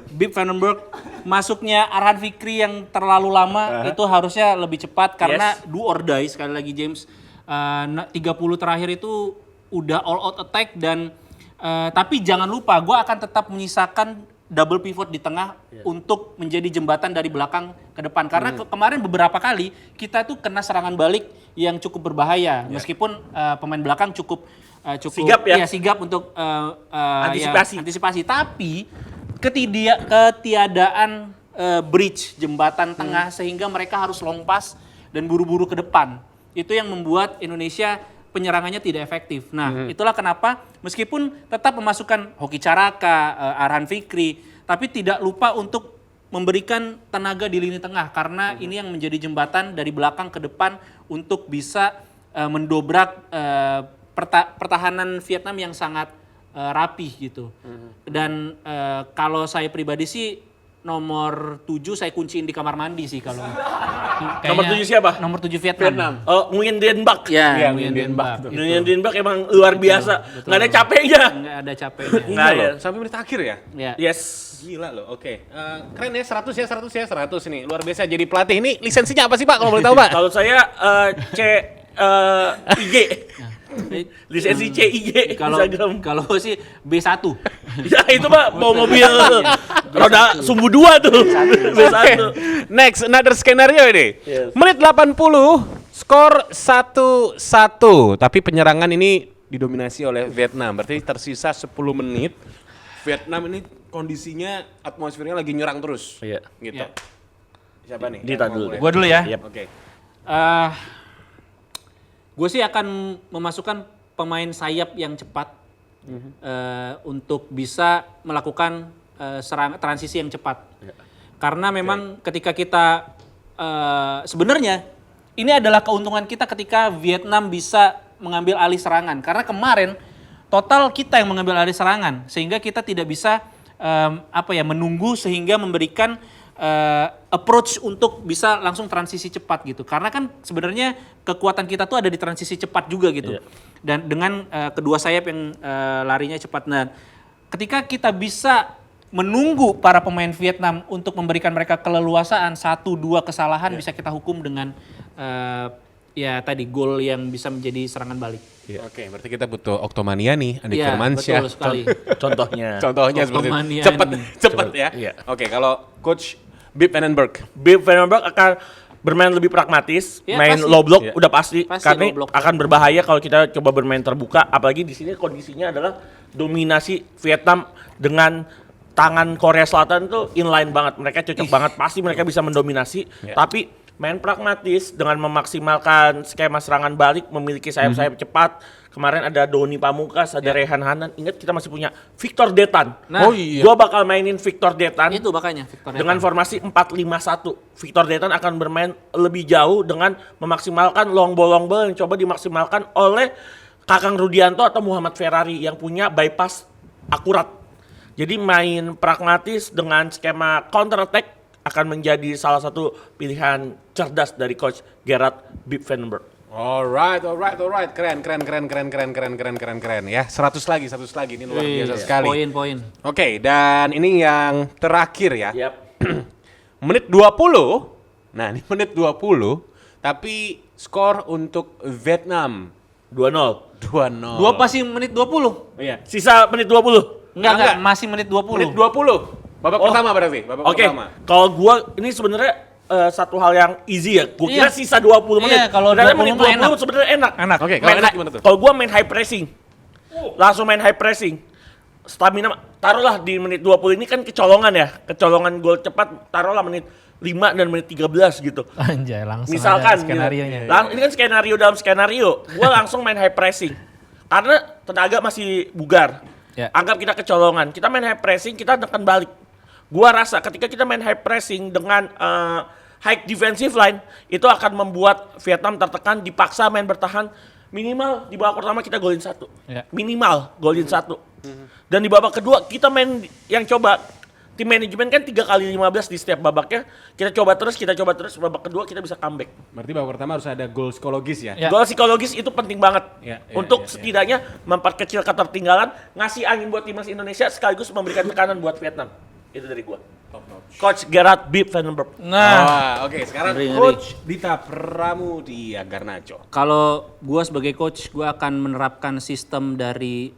D: Bib Vandenberg masuknya Arhan Fikri yang terlalu lama itu harusnya lebih cepat karena do or die sekali lagi James. 30 terakhir itu udah all out attack dan tapi jangan lupa gue akan tetap menyisakan double pivot di tengah untuk menjadi jembatan dari belakang ke depan karena kemarin beberapa kali kita tuh kena serangan balik yang cukup berbahaya meskipun pemain belakang cukup sigap untuk antisipasi tapi ketiadaan bridge jembatan tengah sehingga mereka harus long pass dan buru-buru ke depan itu yang membuat Indonesia penyerangannya tidak efektif. Nah, itulah kenapa meskipun tetap memasukkan Hoki Caraka, Arhan Fikri, tapi tidak lupa untuk memberikan tenaga di lini tengah karena ini yang menjadi jembatan dari belakang ke depan untuk bisa mendobrak pertahanan Vietnam yang sangat rapih gitu. Dan kalau saya pribadi sih nomor 7 saya kunciin di kamar mandi sih kalau.
C: Nomor 7 siapa?
D: Nomor 7 Vietnam.
C: Oh, Nguyen Dien Bak.
D: Ya, Nguyen Dien Bak.
C: Nguyen Dien Bak emang luar biasa. Nggak ada capeknya.
D: Nggak ada capeknya.
A: Nah, ya. Sampai menit akhir ya?
D: Ya.
C: Yes.
A: Gila loh, oke. Keren ya, 100 nih. Luar biasa jadi pelatih. Ini lisensinya apa sih Pak, kalau boleh tahu Pak?
C: Kalau saya IG. Lisensi CIG.
D: Kalau sih B1.
C: Ya itu Pak, bawa mobil roda sumbu 2 tuh.
A: Oke. Next, another skenario ini.
C: Yes.
A: Menit 80, skor 1-1. Tapi penyerangan ini didominasi oleh Vietnam. Berarti tersisa 10 menit. Vietnam ini kondisinya, atmosfernya lagi nyerang terus.
C: Iya.
A: Gitu.
D: Iya.
A: Siapa nih?
C: Dita dulu.
D: Gua dulu ya.
C: Yep.
A: Oke.
D: Gue sih akan memasukkan pemain sayap yang cepat untuk bisa melakukan transisi yang cepat. Karena memang ketika kita sebenarnya ini adalah keuntungan kita ketika Vietnam bisa mengambil alih serangan. Karena kemarin total kita yang mengambil alih serangan sehingga kita tidak bisa menunggu sehingga memberikan approach untuk bisa langsung transisi cepat gitu. Karena kan sebenarnya kekuatan kita tuh ada di transisi cepat juga gitu.
C: Yeah.
D: Dan dengan kedua sayap yang larinya cepat. Nah, ketika kita bisa menunggu para pemain Vietnam untuk memberikan mereka keleluasaan, 1-2 kesalahan bisa kita hukum dengan tadi gol yang bisa menjadi serangan balik.
A: Yeah. Oke, berarti kita butuh Oktomania nih, Andik
D: Iya,
A: Firmansyah.
D: betul sekali.
C: Contohnya
A: Seperti
D: Oktomania
A: itu.
D: ini.
A: Cepet ya.
C: Iya.
A: Oke, kalau Coach Bib Vandenberg.
C: Bib Vandenberg akan bermain lebih pragmatis,
D: Ya,
C: main
D: pasti.
C: low block
A: Ya.
C: udah pasti,
D: Pasti
C: karena
D: low block.
C: akan berbahaya kalau kita coba bermain terbuka, apalagi di sini kondisinya adalah dominasi Vietnam dengan tangan Korea Selatan tuh inline banget, mereka cocok banget, pasti mereka bisa mendominasi, tapi main pragmatis dengan memaksimalkan skema serangan balik, memiliki sayap-sayap cepat. Kemarin ada Doni Pamungkas, ada Rehan Hanan. Ingat kita masih punya Victor Detan.
D: Nah,
A: Oh iya.
C: Gua bakal mainin Victor Detan
D: itu makanya Victor
C: dengan
D: Detan.
C: formasi 4-5-1. Victor Detan akan bermain lebih jauh dengan memaksimalkan long ball yang coba dimaksimalkan oleh Kakang Rudianto atau Muhammad Ferrari yang punya bypass akurat. Jadi main pragmatis dengan skema counter attack akan menjadi salah satu pilihan cerdas dari coach Gerard Bip van den Berg.
A: Alright. Keren ya. 100 lagi ini luar biasa sekali.
D: Poin-poin.
A: Oke, dan ini yang terakhir ya.
C: Yap.
A: Menit 20. Nah, ini menit 20, tapi skor untuk Vietnam
C: 2-0.
A: 2-0.
D: Dua pasti menit 20.
A: Iya.
C: Sisa menit 20.
D: Enggak, masih menit 20.
A: Menit 20. Babak pertama berarti, babak
C: Oke,
A: pertama.
C: kalau gua ini sebenarnya satu hal yang easy ya. Gua kira
D: Iya.
C: sisa 20 menit.
D: Iya, kalau
C: Ternyata
D: 20
C: menit
D: mah enak.
C: 20 sebenarnya enak.
D: Enak.
A: Oke, kalau
C: Main
A: enak
C: hi-
A: gimana tuh?
C: Kalau gua main high pressing. Langsung main high pressing. Stamina taruhlah di menit 20 ini kan kecolongan ya. Kecolongan gol cepat taruhlah menit 5 dan menit 13 gitu.
D: Anjay, langsung
C: Misalkan
D: ada skenarionya.
C: gitu. Ini kan skenario dalam skenario. Gua langsung main high pressing. Karena tenaga masih bugar.
D: Ya.
C: Anggap kita kecolongan. Kita main high pressing, kita tekan balik. Gua rasa ketika kita main high pressing dengan high defensive line, itu akan membuat Vietnam tertekan, dipaksa main bertahan. Minimal di babak pertama kita golin 1.
D: Ya.
C: Minimal golin 1. Dan di babak kedua kita main yang coba. Tim manajemen kan 3x15 di setiap babaknya. Kita coba terus, babak kedua kita bisa comeback.
A: Berarti babak pertama harus ada gol psikologis ya.
D: Ya.
C: Gol psikologis itu penting banget
A: Ya,
C: untuk
A: ya.
C: setidaknya memperkecil ketertinggalan, ngasih angin buat timnas Indonesia sekaligus memberikan tekanan buat Vietnam. Itu dari gua. Coach Gerard Bip van den Berg.
D: Nah,
A: Oke, sekarang
D: Ngeri.
A: Coach Dita Pramudia Garnacho.
D: kalau gua sebagai coach, gua akan menerapkan sistem dari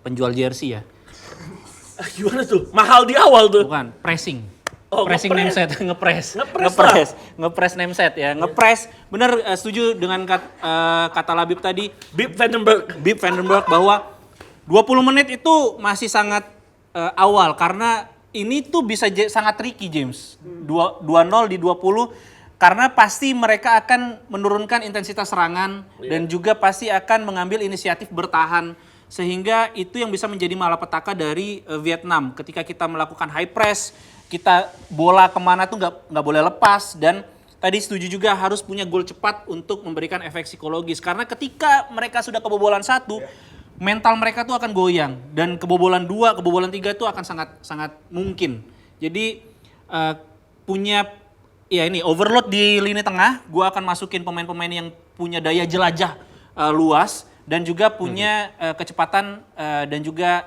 D: penjual jersey ya.
C: Gimana tuh? Mahal di awal tuh.
D: Bukan, pressing.
C: Oh,
D: Pressing
C: ngepres.
D: name set, ngepres. Ngepres name set ya. Ngepres. Bener, setuju dengan kata Labib tadi,
C: Bip van den Berg.
D: Bip van den Berg, bahwa 20 menit itu masih sangat awal karena ini tuh bisa sangat tricky, James. 2-0 di 20 karena pasti mereka akan menurunkan intensitas serangan dan juga pasti akan mengambil inisiatif bertahan, sehingga itu yang bisa menjadi malapetaka dari Vietnam. Ketika kita melakukan high press, kita bola kemana tuh nggak boleh lepas, dan tadi setuju juga harus punya gol cepat untuk memberikan efek psikologis, karena ketika mereka sudah kebobolan 1, mental mereka tuh akan goyang, dan kebobolan 2, kebobolan 3 itu akan sangat mungkin. Jadi punya ya ini overload di lini tengah, gua akan masukin pemain-pemain yang punya daya jelajah luas dan juga punya kecepatan dan juga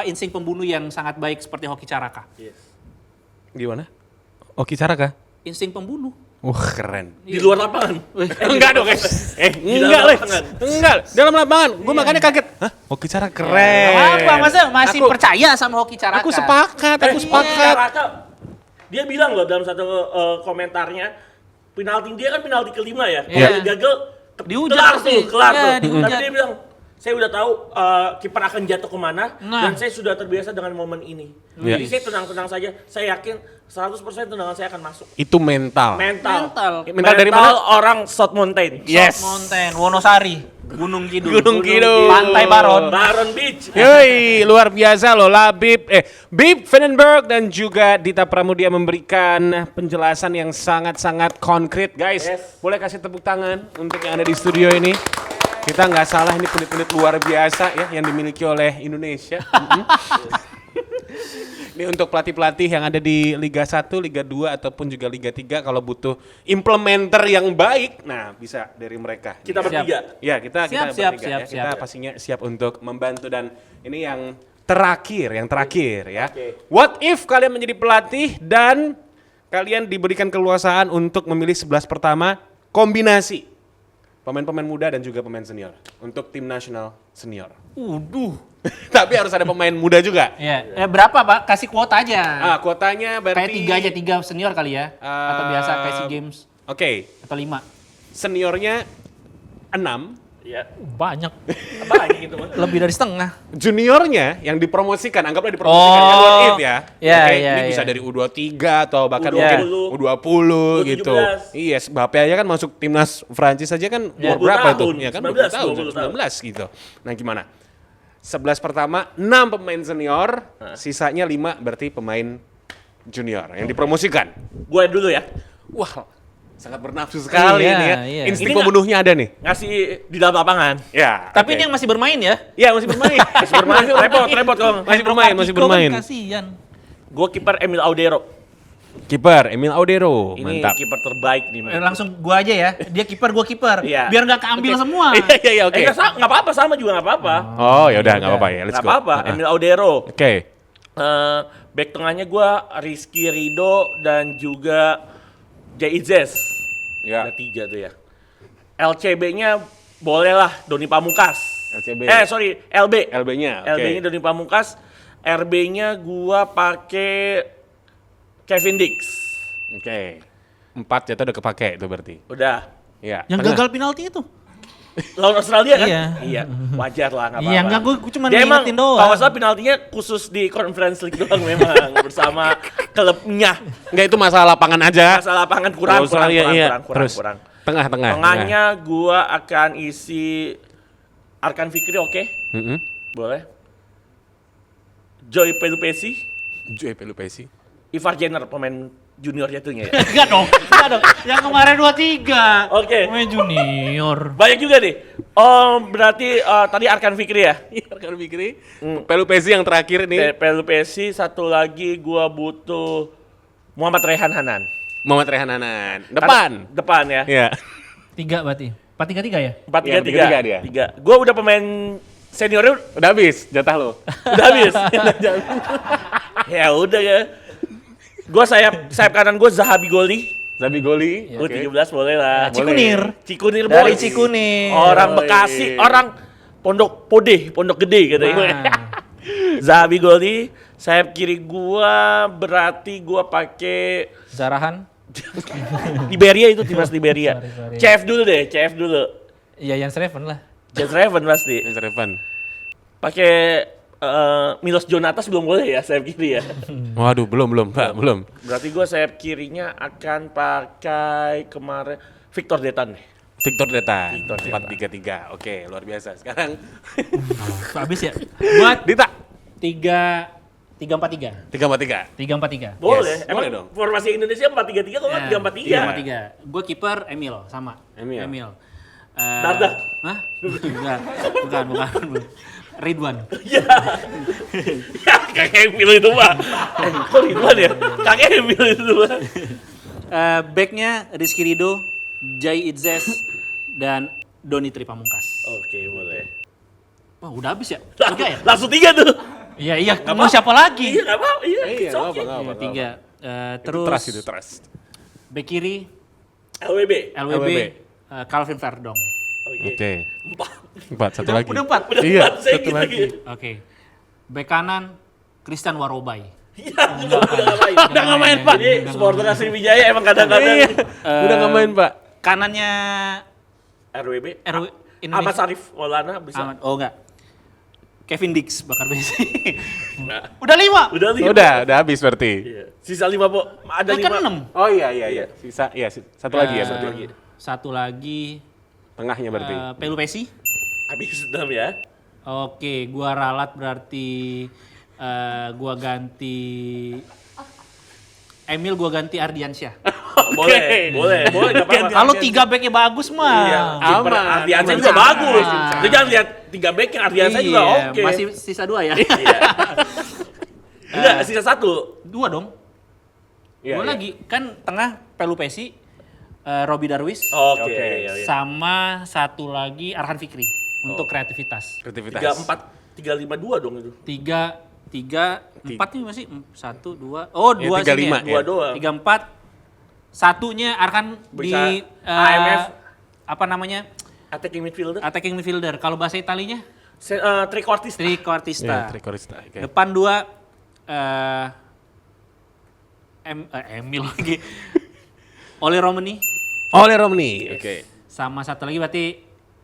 D: insting pembunuh yang sangat baik seperti Hoki Caraka.
A: Gimana? Oke, cara kah?
D: Insting pembunuh.
A: Wah, keren.
C: Di luar lapangan.
A: Enggak dong, guys.
C: Di
A: Enggak,
C: dalam
A: Les.
C: lapangan.
A: Enggak, dalam lapangan. Gue makanya kaget. Hah? Oke, cara keren.
D: Apa? Masa masih
A: Aku-
D: percaya sama Hoki Caraka?
A: Aku sepakat, aku
C: Iya,
A: sepakat.
C: Caraka, dia bilang loh dalam satu komentarnya, penalti dia kan penalti kelima ya. Kalau
D: Iya.
C: dia gagal,
D: Dihujat
C: kelar
D: pasti.
C: tuh, kelar
D: Iya,
C: tuh.
D: dihujat.
C: Tapi dia bilang, saya udah tahu kiper akan jatuh kemana
D: Nah.
C: dan saya sudah terbiasa dengan momen ini.
A: Iya.
C: Jadi saya tenang-tenang saja. Saya yakin 100% tendangan saya akan masuk.
A: Itu mental.
C: Mental
A: dari mana?
C: orang South Mountain.
A: Yes.
D: Mountain, Wonosari, Gunung Kidul.
A: Gunung Kidul.
D: Pantai Baron.
C: Baron Beach.
A: Yoi, luar biasa loh Labib, Bip van den Berg dan juga Dita Pramudia memberikan penjelasan yang sangat-sangat konkret, guys.
C: Yes.
A: Boleh kasih tepuk tangan untuk yang ada di studio ini. Kita nggak salah, ini penit-penit luar biasa ya yang dimiliki oleh Indonesia. Ini untuk pelatih-pelatih yang ada di Liga 1, Liga 2 ataupun juga Liga 3 kalau butuh implementer yang baik, nah bisa dari mereka.
C: Kita
D: Siap.
C: bertiga.
A: Ya, kita
D: Siap,
A: bertiga
D: siap,
A: ya.
D: siap.
A: Kita pastinya siap untuk membantu, dan ini yang terakhir ya.
C: Oke.
A: What if kalian menjadi pelatih dan kalian diberikan keleluasaan untuk memilih 11 pertama kombinasi pemain-pemain muda dan juga pemain senior untuk tim nasional senior. Tapi harus ada pemain muda juga.
D: Ya, berapa Pak? Kasih kuota aja.
A: Kuotanya berarti
D: Kayak 3 senior kali ya? Atau biasa kayak SEA Games
A: Oke,
D: atau 5?
A: seniornya 6,
C: Iya.
D: Banyak.
C: Apa lagi gitu, Mas?
D: Lebih dari setengah.
A: Juniornya yang dipromosikan, anggaplah dipromosikan
D: Oh.
A: yang what if ya.
D: Iya,
A: Oke,
D: iya,
A: ini bisa
D: iya.
A: dari U23 atau bahkan
C: U20.
A: mungkin U20 gitu.
C: U17.
A: Iya, Mbappe aja kan masuk timnas Prancis aja kan
C: 20
A: berapa itu?
C: tahun,
A: Ya kan
C: 19
A: tahun, 19 gitu. Nah, gimana? 11 pertama, 6 pemain senior, sisanya 5 berarti pemain junior yang dipromosikan.
C: Gue dulu ya.
A: Wah, sangat bernafsu sekali
D: Iya,
A: ini ya.
D: iya.
A: Insting
C: Ini
A: pembunuhnya ada nih.
C: Ngasih di dalam lapangan.
A: Ya.
D: Tapi
A: oke.
D: ini yang masih bermain ya.
A: Ya masih bermain. masih
C: Bermain, repot kalau
A: Masih bermain.
D: Kasihan.
C: gue kiper Emil Audero.
A: Kiper Emil Audero,
C: Ini
A: mantap.
C: kiper terbaik nih.
D: Langsung gua aja ya. Dia kiper, gua kiper.
C: Iya.
D: Biar nggak keambil
C: Oke.
D: semua.
A: Iya, oke.
C: Nggak apa-apa, sama juga nggak apa-apa.
A: Oh, ya udah nggak apa-apa ya. Let's
C: Nggak
A: go.
C: apa-apa,
A: Ah, ah.
C: Emil Audero.
A: Oke.
C: Back tengahnya gue Rizky Ridho dan juga Jaizes.
A: Ya.
C: Ada 3 tuh ya. LCB-nya boleh lah Doni Pamungkas.
A: LCB.
C: Sorry, LB.
A: LB-nya. Oke.
C: LB-nya Doni Pamungkas. RB-nya gua pakai Kevin Dix.
A: Oke. 4 jatuh udah kepake itu berarti.
C: Udah.
A: Ya.
D: Yang
A: tengah.
D: gagal penalti itu.
C: Lawan Australia kan?
D: Iya.
C: Iya. Wajar lah, nggak apa-apa.
D: Iya, enggak, gua cuma
C: Dia emang,
D: ngingetin doang.
C: kalau nggak salah penaltinya khusus di Conference League doang memang. Bersama klubnya.
A: Enggak, itu masalah lapangan aja.
C: Masalah lapangan kurang.
A: Australia, iya. Terus.
C: Kurang.
A: Tengah.
C: Tengahnya gua akan isi Arkan Fikri, oke?
A: Heeh.
C: Boleh. Joy Pelupesi,
A: Joy Pelupesi.
C: Ivar Jenner pemain junior jatuhnya ya.
D: Enggak dong. Yang kemarin 23.
C: Oke.
D: Main junior.
C: Banyak juga nih. Oh, berarti tadi Arkan Fikri ya?
A: Iya, Arkan Fikri. Pelupesi yang terakhir nih.
C: Pelupesi, satu lagi gua butuh Muhammad Rehan Hanan.
A: Muhammad Rehan Hanan. Depan.
C: Depan ya.
A: Iya.
D: 3 berarti. 4-3-3 ya?
C: 4-3-3.
A: Iya, 3-3 dia.
C: Gua udah pemain seniornya
A: Udah habis jatah lo.
C: udah habis. Ya udah ya. Gua sayap kanan gua Zahabi Goli.
A: Zabi Goli.
C: Gua 13 boleh lah.
D: Cikunir.
C: Cikunir
D: Dari
C: boys.
D: Cikunir.
C: Orang
A: Oh,
C: Bekasi,
A: iya.
C: orang Pondok Gede gitu ya.
D: Nah.
C: Zahabi Goli, sayap kiri gua berarti gua pakai
D: Zarahan.
C: Liberia itu timnas Liberia.
D: Sorry.
C: CF dulu.
D: Iya, yang Raven lah.
C: Jazz Raven pasti.
A: Yang Revan.
C: Pakai Milos Jonatas belum boleh ya sayap kiri ya.
A: Waduh, belum, Pak, belum.
C: Berarti gua sayap kirinya akan pakai kemarin Victor Detan nih.
A: Victor Detan.
C: Victor Detan.
A: 4-3-3. Oke, luar biasa. Sekarang
D: Habis ya? Buat
A: Dita
D: 3-4-3.
A: 3-4-3.
D: 3-4-3.
C: Boleh.
A: Yes,
C: Emang
A: boleh dong.
C: formasi Indonesia 4-3-3 kalau nggak 3-4-3.
D: 3-4-3. Gue kiper Emil sama.
A: Emil.
C: Dardah.
D: Hah? Enggak. Bukan. Ridwan.
C: Ya, kakek Emil itu Pak. Kok Ridwan ya? Kakek Emil itu Pak.
D: Backnya Rizky Ridho, Jai Itzes, dan Doni Tripamungkas.
C: Oke, boleh.
D: Wah, udah habis ya? 3 ya?
C: Langsung 3 tuh.
D: Iya. Mau siapa lagi?
C: Iya, nggak apa-apa. Iya,
A: Iya,
C: it's okay.
A: nggak apa-apa.
D: 3. Terus
A: Trust itu, trust.
D: back kiri
C: LWB.
D: LWB, Calvin Verdong.
A: Oke.
C: 4.
A: 4, satu lagi.
D: Udah 4.
C: Udah
A: Iya,
C: 4, saya
A: satu
C: gitu
A: lagi.
D: Oke. Back kanan Christian Warobai.
C: Iya, udah nggak main.
A: Udah nggak main, Pak.
C: Jadi supporter Sriwijaya emang kadang-kadang
A: Iya. Udah nggak main, Pak.
D: Kanannya
C: RWB.
D: RW
C: Ahmad Sarif Maulana bisa.
D: Ahmad. Oh enggak. Kevin Dix bakar besi.
C: Nggak.
D: Udah 5.
C: Udah 5.
A: Udah habis berarti.
C: Iya. Sisa 5, Po. Ada
D: Kan
C: 5.
D: 6.
A: Oh iya. Sisa, iya, satu lagi ya
C: Satu
A: berarti.
C: lagi.
D: Satu lagi
A: Tengahnya berarti.
D: Pelupesi.
C: Habis 6 ya.
D: Oke, gua ralat berarti gua ganti Emil, gua ganti Ardiansyah.
C: Boleh, nggak apa-apa.
D: Kalau 3 backnya bagus
C: Iya,
D: mah.
C: kiper
A: Aman.
C: Ardiansyah
A: Aman.
C: juga bagus.
D: Aman.
C: Jadi jangan lihat 3 back yang Ardiansyah juga oke.
D: Masih sisa 2 ya?
C: Iya. Enggak, sisa 1.
D: 2 dong.
A: Iya,
D: Gua
A: iya.
D: lagi kan tengah Pelupesi, Robi Darwis,
C: Oke.
A: Oke.
C: Iya.
D: sama satu lagi Arhan Fikri untuk kreativitas.
A: Kreativitas.
C: 3-4-3-5-2 dong itu.
D: 3 4 nih masih 1 2. Oh, 2
A: Ya, 3-5,
D: sini ya.
A: ya.
C: 2 doang.
D: 3 4. Satunya Arhan di
C: Bisa AMF.
D: apa namanya?
C: Attacking midfielder.
D: Attacking midfielder. Kalau bahasa Italinya
C: Trequartista.
D: Triquartista.
A: Iya, Trikorista. Oke.
D: Depan 2 Emil lagi. Ole Romani
A: Oleh Romney. Oke.
D: sama satu lagi berarti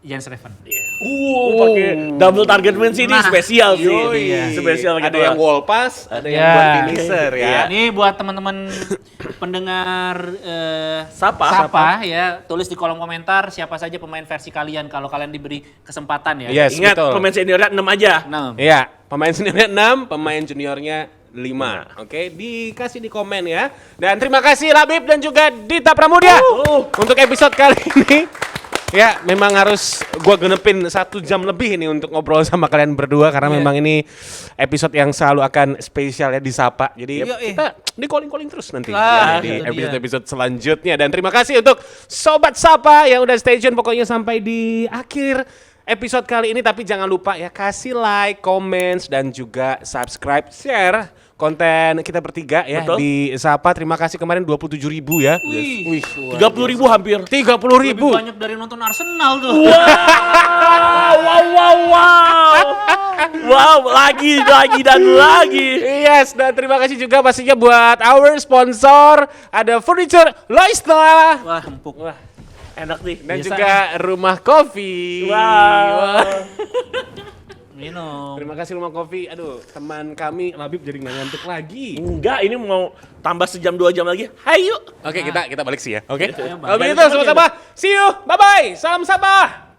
D: Jens Reven.
C: Pakai double target win sih ini
D: Nah,
C: spesial sih.
A: Yoi.
C: Spesial
A: Ada
C: gitu.
A: yang wall pass, ada yang
D: Ya.
A: buat finisher ya.
D: Ini buat teman-teman pendengar
C: Sapa.
D: ya, tulis di kolom komentar siapa saja pemain versi kalian kalau kalian diberi kesempatan ya.
A: Yes,
C: Ingat
A: betul.
C: pemain seniornya 6 aja.
D: 6.
A: Iya, pemain seniornya 6, pemain juniornya 5. Oke, dikasih di komen ya. Dan terima kasih Labib dan juga Dita Pramudia untuk episode kali ini. Ya, memang harus gua genepin 1 jam lebih ini untuk ngobrol sama kalian berdua karena memang ini episode yang selalu akan spesial ya disapa. Jadi kita di calling terus nanti ya, di
D: itu dia.
A: episode-episode selanjutnya. Dan terima kasih untuk Sobat Sapa yang udah stay tune pokoknya sampai di akhir episode kali ini. Tapi jangan lupa ya kasih like, comments, dan juga subscribe, share konten kita bertiga ya.
C: Betul.
A: Di Sapa. Terima kasih kemarin 27.000 ya.
D: Wih,
C: 30.000 hampir.
A: 30.000.
D: lebih banyak dari nonton Arsenal tuh.
C: Wow, lagi dan lagi.
A: Yes, dan terima kasih juga pastinya buat our sponsor. Ada Furniture Loista.
D: Wah, empuk.
C: Wah, enak nih.
A: Dan
D: Biasa
A: juga Rumah Kopi.
C: Wow.
D: Minum.
A: Terima kasih Rumah Kopi. Aduh, teman kami Labib jadi nggak ngantuk lagi.
C: Enggak, ini mau tambah sejam 2 jam lagi. Hayu.
A: Oke, kita balik sih ya. Oke.
D: Ya,
A: Kalau
D: balik.
A: begitu sama-sama. See you. Bye bye. Salam Sabah.